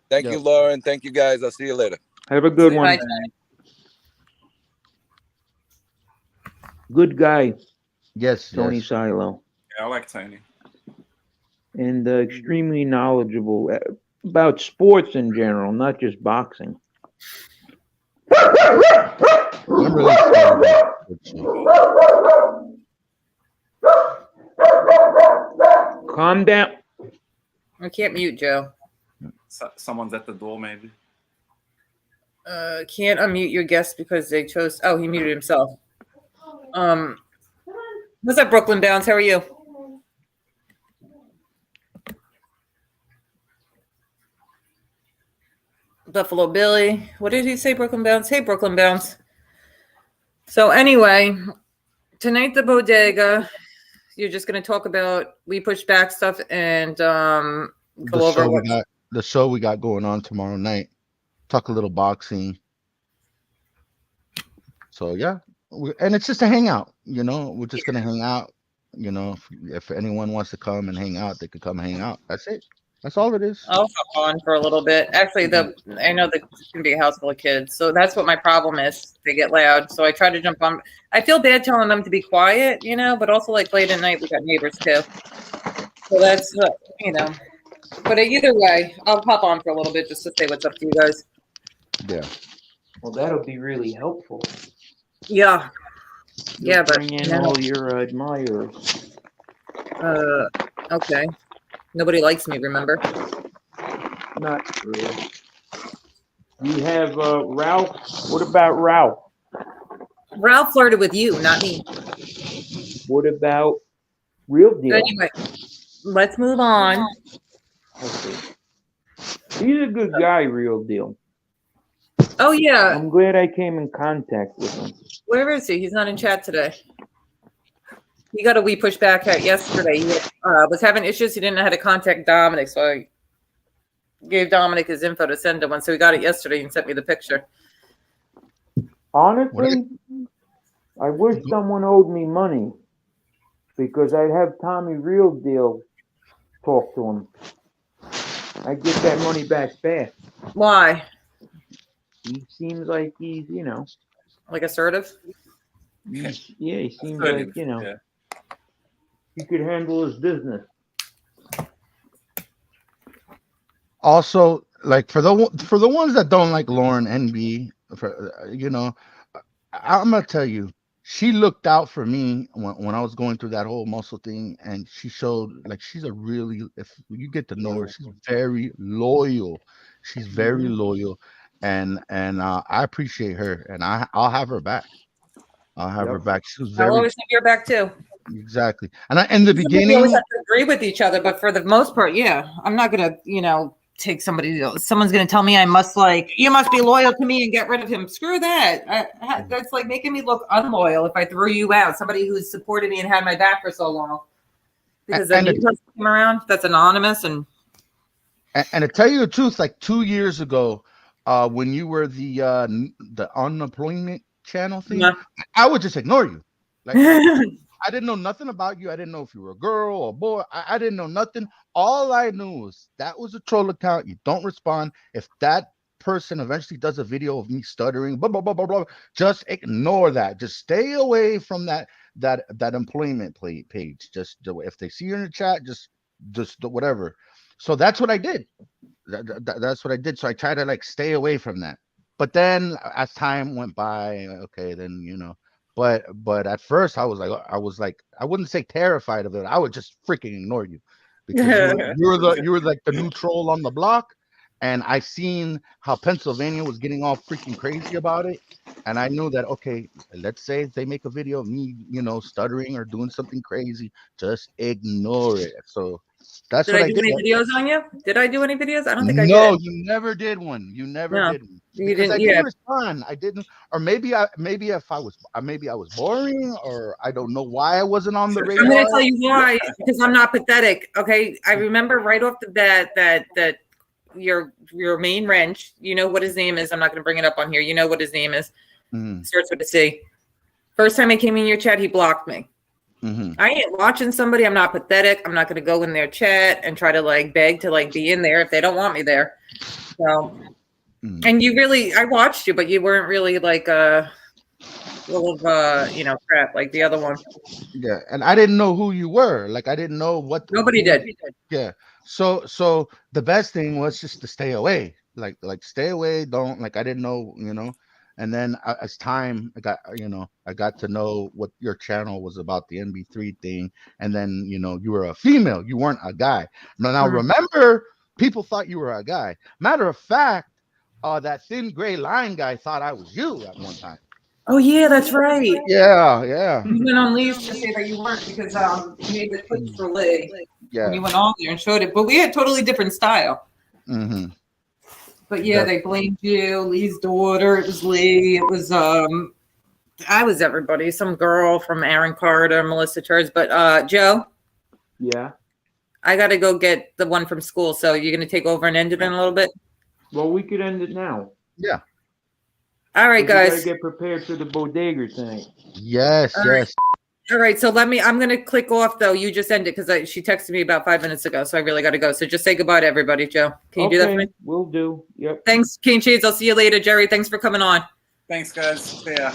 Thank Yeah. you, Lauren. Thank you, guys. I'll see you later. Have a good Bye, one. Tony. Good guy, Yes, Tony yes. Silo. Yeah, I like Tony. And extremely knowledgeable about sports in general, not just boxing. I'm really sorry about you. Calm down. I can't mute Joe. Someone's at the door, maybe. Can't unmute your guest because they chose. Oh, he muted himself. What's up, Brooklyn Bounce? How are you? Buffalo Billy. What did he say, Brooklyn Bounce? Hey, Brooklyn Bounce. So anyway, tonight the bodega, you're just going to talk about we push back stuff and go over what the show we got going on tomorrow night. Talk a little boxing. So yeah, and it's just a hangout. You know, we're just gonna hang out. You know, if anyone wants to come and hang out, they could come hang out. That's it. That's all it is. I'll hop on for a little bit. Actually, I know that it's gonna be a house full of kids, so that's what my problem is. They get loud, so I try to jump on. I feel bad telling them to be quiet, you know, but also like late at night we got neighbors too. So that's you know. But either way, I'll pop on for a little bit just to say what's up to you guys. Yeah. Well, that'll be really helpful. Yeah. Yeah, but bring in all your admirers. Okay. Nobody likes me, remember? Not true. You have Ralph. What about Ralph? Ralph flirted with you, not me. What about Real Deal? Anyway, let's move on. Okay. He's a good guy, Real Deal. Oh yeah. I'm glad I came in contact with him. Where is he? He's not in chat today. He got a wee pushback at yesterday. He was having issues. He didn't know how to contact Dominic, so I gave Dominic his info to send to one. So he got it yesterday and sent me the picture. Honestly, I wish someone owed me money because I'd have Tommy Real Deal talk to him. I'd get that money back fast. Why? He seems like he's, you know. Like assertive? Yeah, he seems like, you know, he could handle his business. Also, like for the ones that don't like Lauren NB, you know, I'm gonna tell you, she looked out for me when I was going through that whole muscle thing, and she showed like she's a really, if you get to know her, she's very loyal. She's very loyal, and I appreciate her, and I'll have her back. I'll have her back. She was very. I'll always have your back too. Exactly, and in the beginning, we always have to agree with each other, but for the most part, yeah, I'm not gonna, you know, take someone's gonna tell me you must be loyal to me and get rid of him. Screw that. That's like making me look unloyal if I threw you out. Somebody who's supported me and had my back for so long, because then you come around that's anonymous and to tell you the truth, like 2 years ago, when you were the unemployment channel thing, I would just ignore you. Like I didn't know nothing about you. I didn't know if you were a girl or a boy. I didn't know nothing. All I knew was that was a troll account. You don't respond. If that person eventually does a video of me stuttering, blah blah blah blah blah, just ignore that. Just stay away from that employment page. Just if they see you in the chat, just whatever. So that's what I did. That's what I did. So I try to like stay away from that. But then as time went by, okay, then you know. But at first I was like I wouldn't say terrified of it. I would just freaking ignore you because you were like the new troll on the block, and I seen how Pennsylvania was getting all freaking crazy about it, and I knew that okay, let's say they make a video of me, you know, stuttering or doing something crazy, just ignore it. So that's what I did. Did I do any videos on you? Did I do any videos? I don't think I did. No, you never did one. You never did one. You because didn't, I yeah. didn't respond. I didn't, or maybe if I was maybe I was boring, or I don't know why I wasn't on the I'm gonna radar. tell you why, because I'm not pathetic. Okay, I remember right off the bat that your main wrench. You know what his name is. I'm not gonna bring it up on here. You know what his name is. Mm-hmm. Starts with a C. First time I came in your chat, he blocked me. Mm-hmm. I ain't watching somebody. I'm not pathetic. I'm not gonna go in their chat and try to like beg to like be in there if they don't want me there. So, and you really, I watched you, but you weren't really like full of crap like the other one. Yeah, and I didn't know who you were. Like I didn't know what. Nobody did. Yeah. So the best thing was just to stay away. Like stay away. Don't like I didn't know. And then as time I got to know what your channel was about, the NB3 thing, and then you were a female. You weren't a guy. Now remember, people thought you were a guy. Matter of fact, that thin gray line guy thought I was you at one time. Oh yeah, that's right. Yeah. You went on Lee's to say that you weren't because you made the clips for Lee. Yeah. And you went on there and showed it, but we had totally different style. Mm-hmm. But yeah, they blamed you, Lee's daughter. It was Lee. It was I was everybody. Some girl from Aaron Carter, Melissa Church. But Joe. Yeah. I got to go get the one from school. So you're gonna take over and end it in a little bit. Well, we could end it now. Yeah. All right, guys. We gotta get prepared for the bodega tonight. Yes. All right, so I'm going to click off, though. You just end it because she texted me about 5 minutes ago, so I really got to go. So just say goodbye to everybody, Joe. Can you do that for me? Will do. Yep. Thanks, King Shades. I'll see you later, Jerry. Thanks for coming on. Thanks, guys. See ya.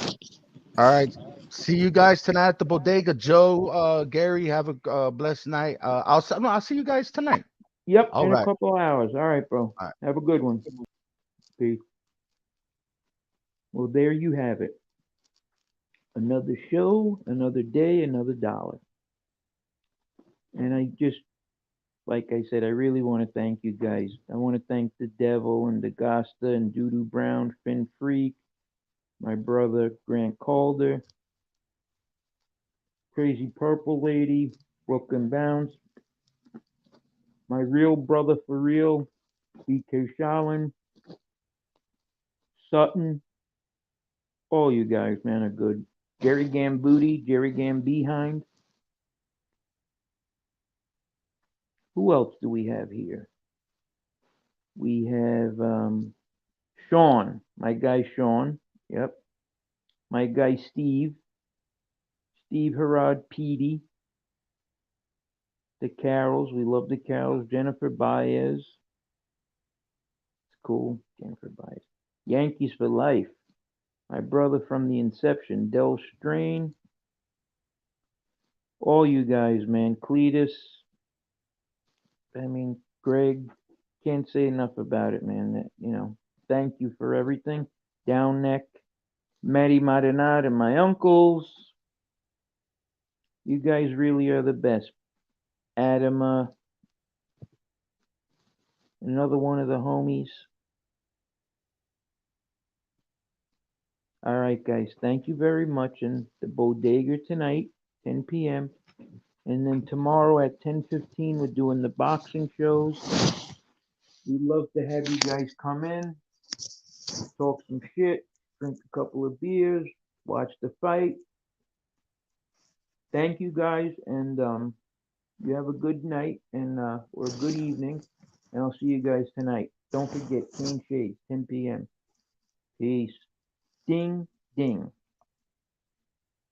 All right. See you guys tonight at the bodega. Joe, Gary, have a blessed night. I'll see you guys tonight. Yep, All in right. a couple of hours. All right, bro. All right. Have a good one. Peace. Well, there you have it. Another show, another day, another dollar. And I just, like I said, I really want to thank you guys. I want to thank the Devil and the Gasta and Doodoo Brown, Finn Freak, my brother Grant Calder, Crazy Purple Lady, Brooklyn Bounce, my real brother for real, BK Shalin, Sutton. All you guys, man, are good. Jerry Gambooty, Jerry Gambehind. Who else do we have here? We have Sean, my guy Sean. Yep. My guy Steve Harrod, Petey. The Carols, we love the Carols. Jennifer Baez. It's cool, Jennifer Baez. Yankees for life. My brother from the inception, Del Strain. All you guys, man. Cletus. Greg. Can't say enough about it, man. Thank you for everything. Down Neck. Matty Marinad and my uncles. You guys really are the best. Adam, another one of the homies. All right, guys. Thank you very much. And the bodega tonight, 10 p.m. And then tomorrow at 10:15, we're doing the boxing shows. We'd love to have you guys come in, talk some shit, drink a couple of beers, watch the fight. Thank you guys, and you have a good night and or a good evening, and I'll see you guys tonight. Don't forget, Clean Shades, 10 p.m. Peace. Ding, ding.